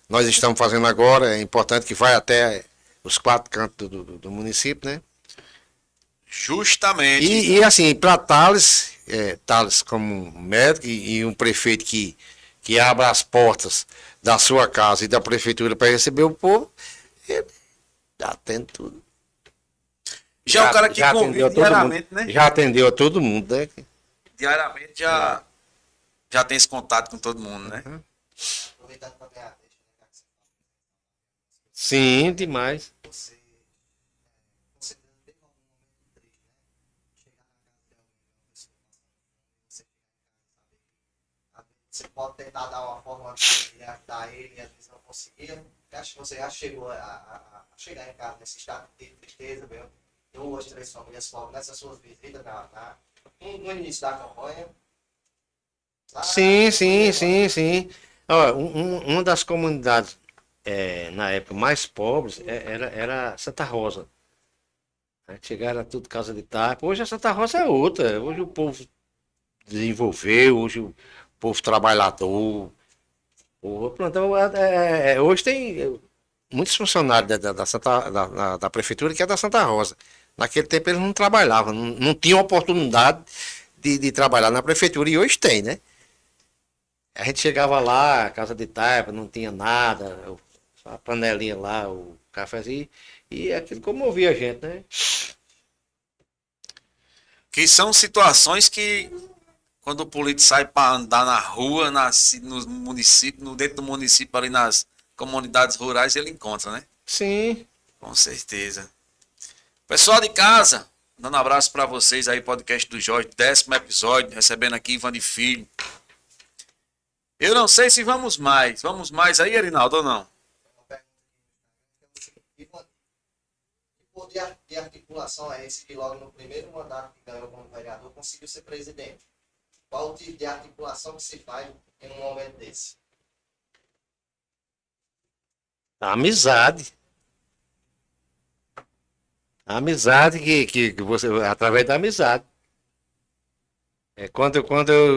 nós estamos fazendo agora, é importante que vai até os 4 cantos do município, né? Justamente. E assim, para Thales como médico e um prefeito que abra as portas da sua casa e da prefeitura para receber o povo, Já atende tudo. Já é um cara que já convive atendeu todo diariamente, mundo. né? Já atendeu a todo mundo, né? Diariamente já tem esse contato com todo mundo, né? Aproveitando também a deixa, né, já que Sim, demais. você teve algum momento triste, né? Chegar na casa de alguém, uma pessoa você chegar em casa, saber que você pode tentar dar uma forma de ajudar ele e às vezes não conseguia. Acho que você já chegou a chegar em casa nesse estado de tristeza, viu? 2, 3 famílias pobres nessas suas visitas no início da campanha. Lá, Sim. Ó, uma das comunidades na época mais pobres era Santa Rosa. Chegaram tudo casa de taipa. Hoje a Santa Rosa é outra. Hoje o povo desenvolveu, hoje o povo trabalhador. Pronto, então, hoje tem muitos funcionários da prefeitura que é da Santa Rosa. Naquele tempo eles não trabalhavam, não tinham oportunidade de trabalhar na prefeitura e hoje tem, né? A gente chegava lá, casa de taipa, não tinha nada, só a panelinha lá, o cafezinho, e aquilo comovia a gente, né? Que são situações que, quando o político sai para andar na rua, no município, dentro do município, ali nas comunidades rurais, ele encontra, né? Sim. Com certeza. Pessoal de casa, dando um abraço para vocês aí, podcast do Jorge, 10º episódio, recebendo aqui Ivan de Filho. Eu não sei se vamos mais aí, Erinaldo, ou não? uma pergunta aqui no Instagram, que poder de articulação é esse que logo no primeiro mandato que ganhou como vereador conseguiu ser presidente? Qual o tipo de articulação que se faz em um momento desse? A amizade. A amizade que você, através da amizade. Quando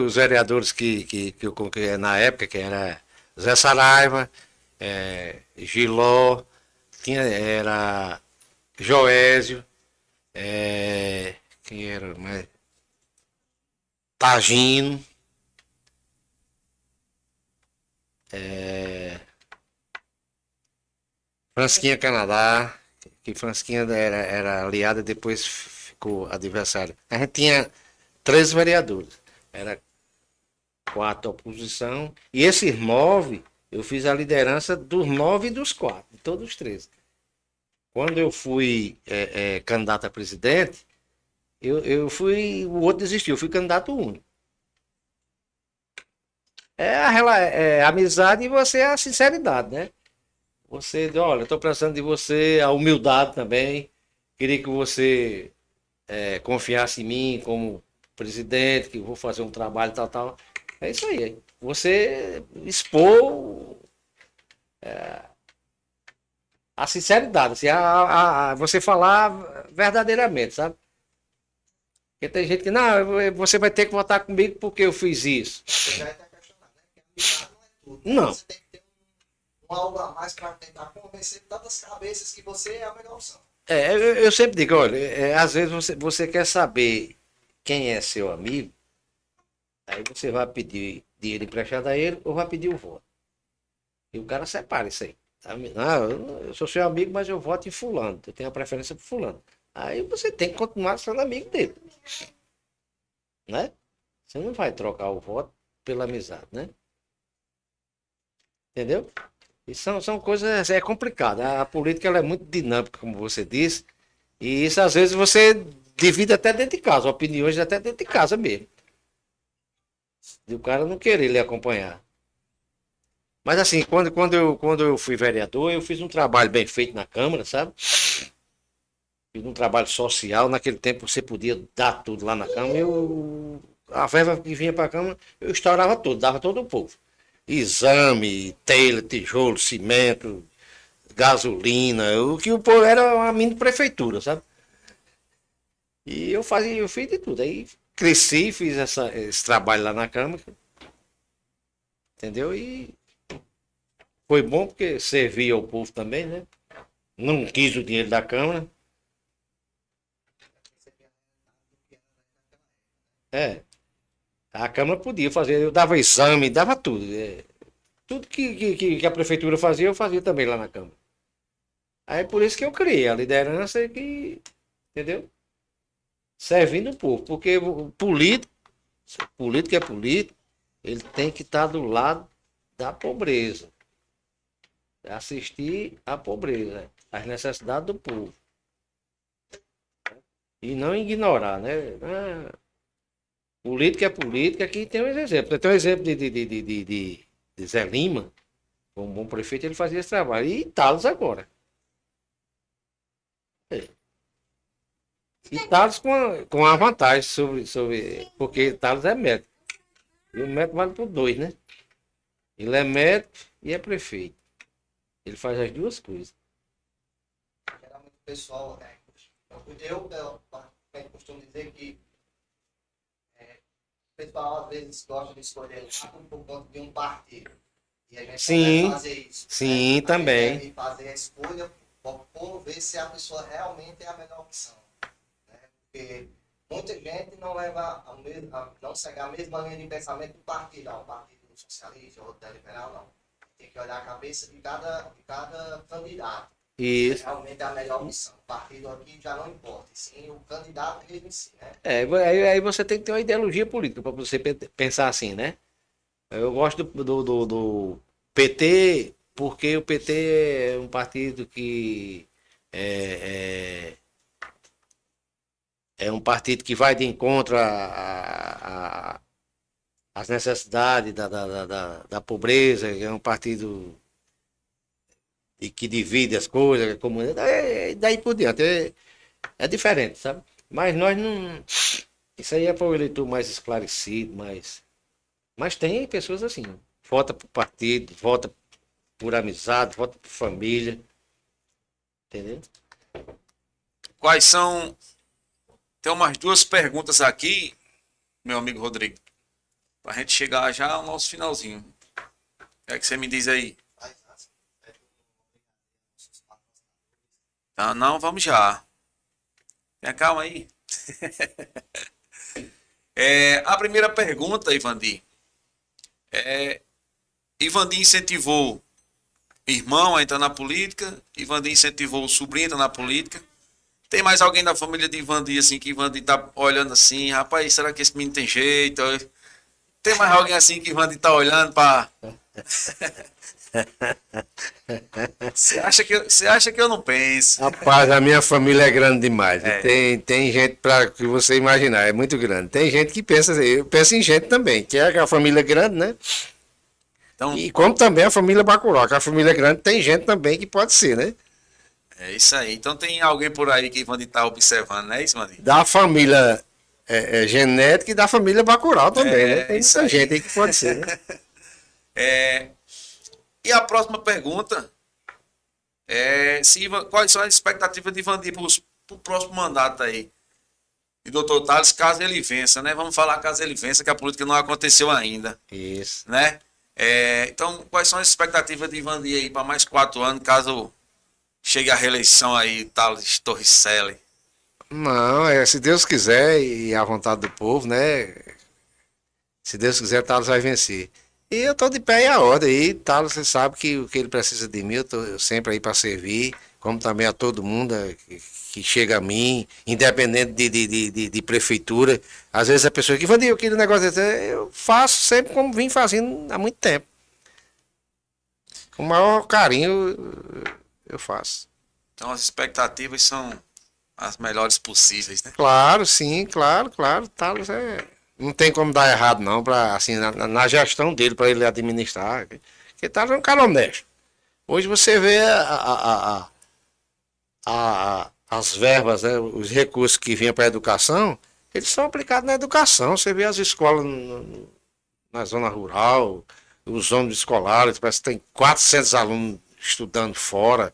os vereadores que eu coloquei na época, que era Zé Saraiva, Giló, era Joésio, quem era mais? Tagino, Fransquinha Canadá, que Fransquinha era aliada, depois ficou adversária. A gente tinha 13 vereadores, era 4 da oposição, e esses 9, eu fiz a liderança dos 9 e dos 4, de todos os 13. Quando eu fui candidato a presidente, o outro desistiu, eu fui candidato único. A amizade e você a sinceridade, né? Você, olha, eu estou precisando de você, a humildade também. Queria que você confiasse em mim como presidente, que eu vou fazer um trabalho tal. É isso aí. Você expor a sinceridade, assim, você falar verdadeiramente, sabe? Porque tem gente que, não, você vai ter que votar comigo porque eu fiz isso. Você já está questionando, né? Porque amizade não é tudo. Não. Você tem que ter algo a mais para tentar convencer tantas cabeças que você é a melhor opção. Eu sempre digo, olha, às vezes você quer saber quem é seu amigo, aí você vai pedir dinheiro emprestado a ele ou vai pedir o voto. E o cara separa isso aí. Não, eu sou seu amigo, mas eu voto em fulano, eu tenho a preferência por fulano. Aí você tem que continuar sendo amigo dele. Né? Você não vai trocar o voto pela amizade, né? Entendeu? E são coisas, é complicado. A política ela é muito dinâmica, como você disse, e isso às vezes você divide até dentro de casa, opiniões até dentro de casa mesmo. E o cara não querer lhe acompanhar. Mas assim, quando eu fui vereador, eu fiz um trabalho bem feito na Câmara, sabe? Fiz um trabalho social, naquele tempo você podia dar tudo lá na Câmara, a verba que vinha para a Câmara, eu estourava tudo, dava todo o povo. Exame, telha, tijolo, cimento, gasolina, o que o povo era uma mini prefeitura, sabe? E eu fiz de tudo. Aí cresci, fiz esse trabalho lá na Câmara, entendeu? E foi bom porque servia ao povo também, né? Não quis o dinheiro da Câmara. A Câmara podia fazer, eu dava exame, dava tudo. Tudo que a prefeitura fazia, eu fazia também lá na Câmara. Aí por isso que eu criei a liderança que, entendeu? Servindo o povo. Porque o político é político, ele tem que estar do lado da pobreza. Assistir à pobreza, às necessidades do povo. E não ignorar, né? Política é política, aqui tem um exemplo. Tem um exemplo de Zé Lima, como bom prefeito, ele fazia esse trabalho. E Thales agora. E Thales com a vantagem porque Thales é médico. E o médico vale por dois, né? Ele é médico e é prefeito. Ele faz as duas coisas. Geralmente o pessoal, né? Eu costumo dizer que o pessoal às vezes gosta de escolher por conta de um partido. E a gente Sim, deve fazer isso. sim, Né? também. A gente deve fazer a escolha por ver se a pessoa realmente é a melhor opção. Né? Porque muita gente não leva não segue a mesma linha de pensamento do partido, um partido socialista, outro da liberal, não. Tem que olhar a cabeça de cada candidato. Isso. Realmente é a melhor opção. O partido aqui já não importa, sim o candidato mesmo em si, né? Aí você tem que ter uma ideologia política para você pensar assim, né? Eu gosto do PT porque o PT é um partido que é um partido que vai de encontro às necessidades da pobreza, é um partido que divide as coisas, a comunidade, daí por diante. É diferente, sabe? Mas nós não. Isso aí é para o eleitor mais esclarecido, mas tem pessoas assim. Vota por partido, vota por amizade, vota por família. Entendeu? Quais são... Tem umas duas perguntas aqui, meu amigo Rodrigo, pra gente chegar já ao nosso finalzinho. O que é que você me diz aí? Tá, não, vamos já. Tenha calma aí. A primeira pergunta, Ivandi. Ivandi incentivou irmão a entrar na política, Ivandi incentivou o sobrinho a entrar na política. Tem mais alguém da família de Ivandi, assim, que Ivandi tá olhando assim, rapaz, será que esse menino tem jeito? Tem mais alguém assim que Ivandi tá olhando para... Você acha que eu não penso? Rapaz, a minha família é grande demais. É. Tem gente para que você imaginar, é muito grande. Tem gente que pensa, eu penso em gente também, que é a família grande, né? Então, E como também a família Bacurau, que a família grande tem gente também que pode ser, né? é isso aí. Então tem alguém por aí que Ivandi tá observando, não é isso, Ivandi? Da família genética e da família Bacurau também, né? Tem isso muita aí. gente aí que pode ser, né? E a próxima pergunta é quais são as expectativas de Ivandi para o próximo mandato aí? E doutor Thales, caso ele vença, né? Vamos falar caso ele vença, que a política não aconteceu ainda, Isso. né? Então, quais são as expectativas de Ivandi aí para mais 4 anos, caso chegue a reeleição aí, Thales Torricelli? Não, se Deus quiser e a vontade do povo, né? Se Deus quiser, Thales vai vencer. E eu tô de pé e a ordem aí, Thales, você sabe que o que ele precisa de mim, eu tô sempre aí para servir, como também a todo mundo que chega a mim, independente de prefeitura. Às vezes a pessoa que vai dizer aquele negócio desse, eu faço sempre como vim fazendo há muito tempo. Com o maior carinho eu faço. Então as expectativas são as melhores possíveis, né? Claro, sim, claro. Thales não tem como dar errado não, assim, na gestão dele, para ele administrar. Porque Thales é um cara honesto. Hoje você vê as verbas, né, os recursos que vinham para a educação, eles são aplicados na educação. Você vê as escolas na zona rural, os ônibus escolares, parece que tem 400 alunos estudando fora,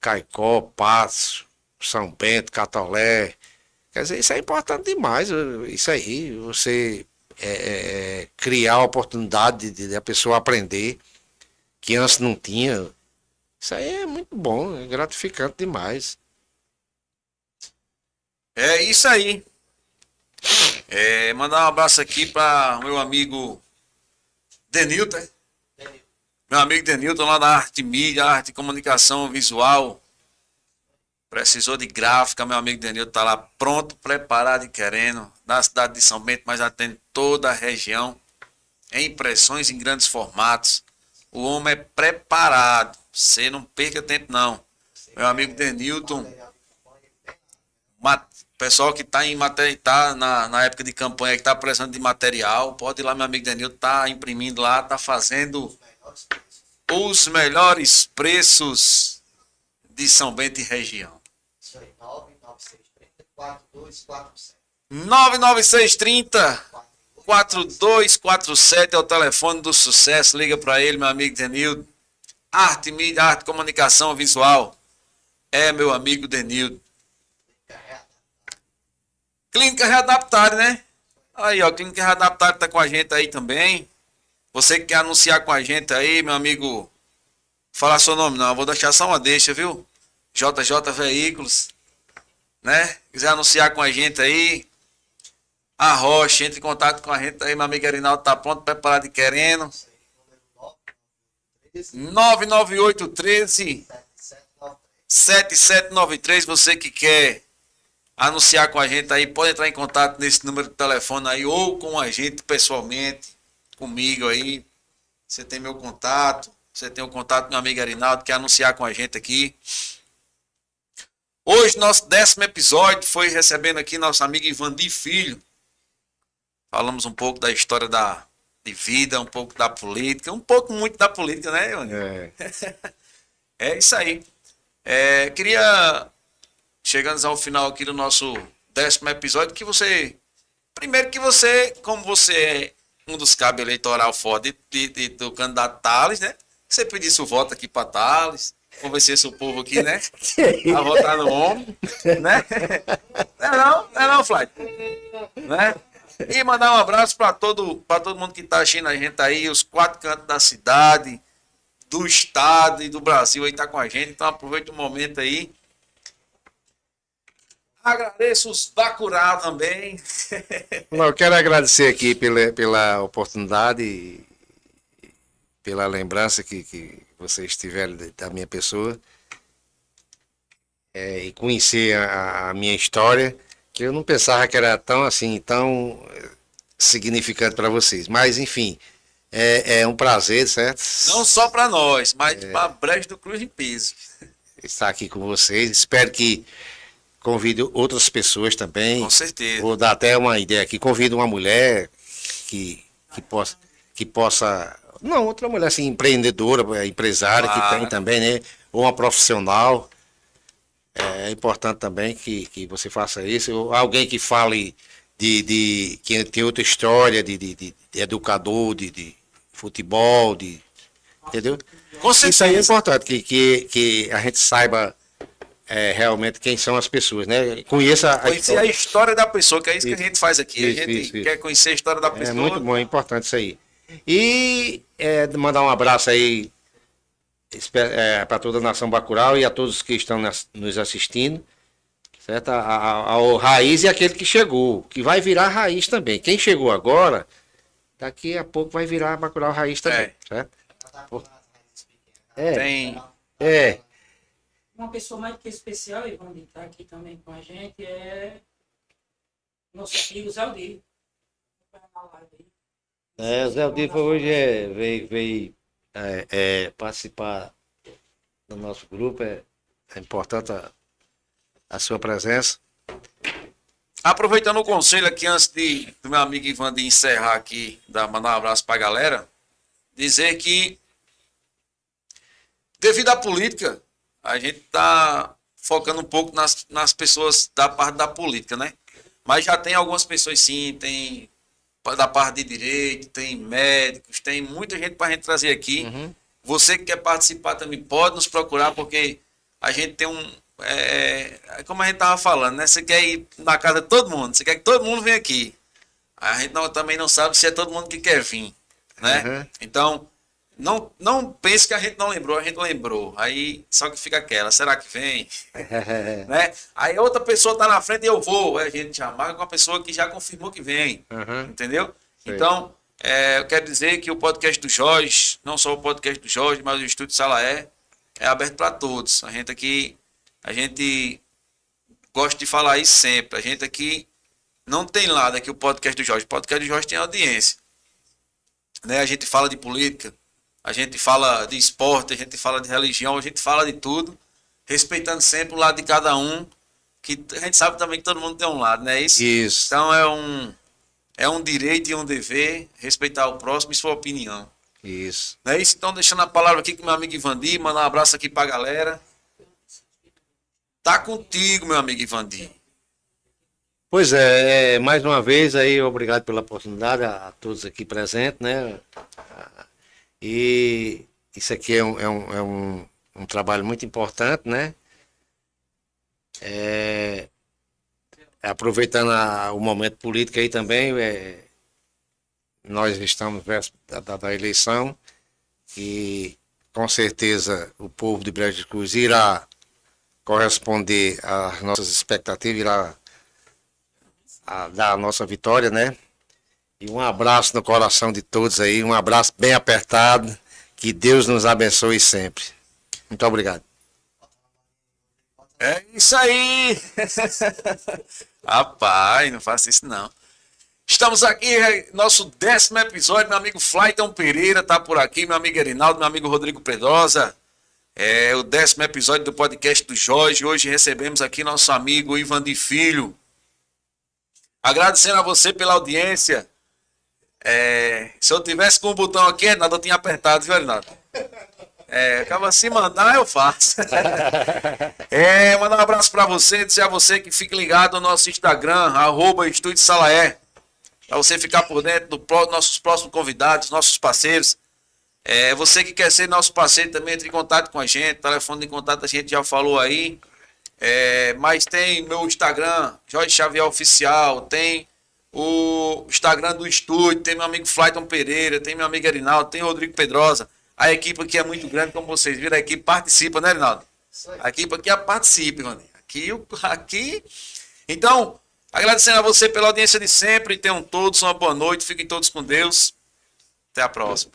Caicó, Patos, São Bento, Catolé. Quer dizer, isso é importante demais, isso aí, você criar a oportunidade de a pessoa aprender, que antes não tinha. Isso aí é muito bom, é gratificante demais. É isso aí. Mandar um abraço aqui para o meu amigo Denilton. Meu amigo Denilton lá da Arte Mídia, Arte e Comunicação Visual. Precisou de gráfica, meu amigo Denilton tá lá pronto, preparado e querendo, na cidade de São Bento, mas atende toda a região, em impressões em grandes formatos. O homem é preparado, você não perca tempo não. Meu amigo Denilton, pessoal que está em matéria, tá na época de campanha, que está precisando de material, pode ir lá, meu amigo Denilton, tá imprimindo lá, tá fazendo os melhores preços de São Bento e região. Isso aí, 99630-4247. 99630 4247 é o telefone do sucesso. Liga para ele, meu amigo Denildo. Arte, mídia, arte, comunicação visual. É meu amigo Denildo. Clínica Readaptar, né? Aí, ó, Clínica Readaptar tá com a gente aí também. Você que quer anunciar com a gente aí, meu amigo, falar seu nome não, eu vou deixar só uma deixa, viu? JJ Veículos, né? Quiser anunciar com a gente aí, a Rocha, entre em contato com a gente aí, meu amigo Arinaldo tá pronto, preparado e querendo. 99813 7793, você que quer anunciar com a gente aí, pode entrar em contato nesse número de telefone aí, ou com a gente pessoalmente, comigo aí. Você tem meu contato, você tem o contato do meu amigo Arinaldo, quer anunciar com a gente aqui. Hoje, nosso 10º episódio foi recebendo aqui nosso amigo Ivandi Filho. Falamos um pouco da história de vida, um pouco da política, um pouco muito da política, né, Ivandi? É isso aí. Queria, chegando ao final aqui do nosso 10º episódio, que você, primeiro que você, como você é um dos cabos eleitoral foda do candidato Thales, né? Você pedisse o voto aqui para Thales, convencesse o povo aqui, né? A votar no homem, né? Não é não, Flávio? Né? E mandar um abraço para todo mundo que está assistindo a gente aí, os 4 cantos da cidade, do estado e do Brasil aí tá com a gente. Então aproveita o momento aí. Agradeço os Bacurau também. Não, eu quero agradecer aqui pela oportunidade, pela lembrança que vocês tiveram da minha pessoa, e conhecer a minha história, que eu não pensava que era tão assim, tão significante para vocês. Mas, enfim, é um prazer, certo? Não só para nós, mas para Brejo do Cruz em peso. Estar aqui com vocês. Espero que convide outras pessoas também. Com certeza. Vou dar até uma ideia aqui. Convido uma mulher que possa. Não, outra mulher assim, empreendedora, empresária, Claro. que tem também, né? Ou uma profissional. É importante também que você faça isso. Ou alguém que fale que tem outra história de educador, de futebol, entendeu? Com certeza. Isso aí é importante, que a gente saiba realmente quem são as pessoas, né? Conheça Conhecer a história da pessoa, que é isso que a Isso. gente faz aqui. Isso, A gente isso. quer conhecer a história da pessoa. É muito bom, é importante isso aí. E mandar um abraço aí para toda a nação Bacurau e a todos que estão nos assistindo, certo? Ao Raiz e aquele que chegou, que vai virar Raiz também. Quem chegou agora, daqui a pouco vai virar Bacurau Raiz também, certo? Tem. Uma pessoa mais que especial, e vamos estar aqui também com a gente, é nosso amigo Zé Aldir. O Zé Aldir hoje veio participar do nosso grupo. É importante a sua presença. Aproveitando o conselho aqui, antes do meu amigo Ivan de encerrar aqui, mandar um abraço para a galera, dizer que, devido à política, a gente está focando um pouco nas pessoas da parte da política, né? Mas já tem algumas pessoas, sim, tem da parte de direito, tem médicos, tem muita gente para a gente trazer aqui. Uhum. Você que quer participar também pode nos procurar, porque a gente tem como a gente estava falando, né? Você quer ir na casa de todo mundo, você quer que todo mundo venha aqui. A gente também não sabe se é todo mundo que quer vir, né? Uhum. Então, não pense que a gente não lembrou, a gente lembrou. Aí só que fica aquela, será que vem? Né? Aí outra pessoa tá na frente e eu vou. Aí a gente já marca com a pessoa que já confirmou que vem. Uhum. Entendeu? Sei. Então, eu quero dizer que o podcast do Jorge, não só o podcast do Jorge, mas o Estúdio Salaé, é aberto para todos. A gente aqui, a gente gosto de falar isso sempre. A gente aqui não tem lado aqui o podcast do Jorge. O podcast do Jorge tem audiência. Né? A gente fala de política, a gente fala de esporte, a gente fala de religião, a gente fala de tudo, respeitando sempre o lado de cada um, que a gente sabe também que todo mundo tem um lado, né? Isso. Então é um direito e um dever respeitar o próximo e sua opinião. Isso. Não é isso? Então, deixando a palavra aqui com meu amigo Ivandi, mandar um abraço aqui pra galera. Tá contigo, meu amigo Ivandi. Pois é, mais uma vez aí, obrigado pela oportunidade a todos aqui presentes, né? E isso aqui é um trabalho muito importante, né? Aproveitando o momento político aí também, nós estamos da eleição e com certeza o povo de Brejo de Cruz irá corresponder às nossas expectativas, irá dar a nossa vitória, né? E um abraço no coração de todos aí, um abraço bem apertado, que Deus nos abençoe sempre. Muito obrigado. É isso aí! Rapaz, não faça isso não. Estamos aqui, nosso 10º episódio, meu amigo Flyton Pereira tá por aqui, meu amigo Erinaldo, meu amigo Rodrigo Pedrosa. É o 10º episódio do podcast do Jorge. Hoje recebemos aqui nosso amigo Ivandi Filho. Agradecendo a você pela audiência. Se eu tivesse com o botão aqui, Erinaldo, eu tinha apertado, viu, Erinaldo? Acaba se mandar, eu faço. Mandar um abraço para você, dizer a você que fique ligado no nosso Instagram, @EstúdioSalaé, para você ficar por dentro dos nossos próximos convidados, nossos parceiros. Você que quer ser nosso parceiro também, entre em contato com a gente. O telefone de contato a gente já falou aí. Mas tem meu Instagram, Jorge Xavier Oficial, tem o Instagram do estúdio, tem meu amigo Flyton Pereira, tem meu amigo Erinaldo, tem o Rodrigo Pedrosa. A equipe aqui é muito grande, como vocês viram, a equipe participa, né, Erinaldo? A equipe aqui participa, mano. Aqui. Então, agradecendo a você pela audiência de sempre. Tenham todos uma boa noite, fiquem todos com Deus. Até a próxima.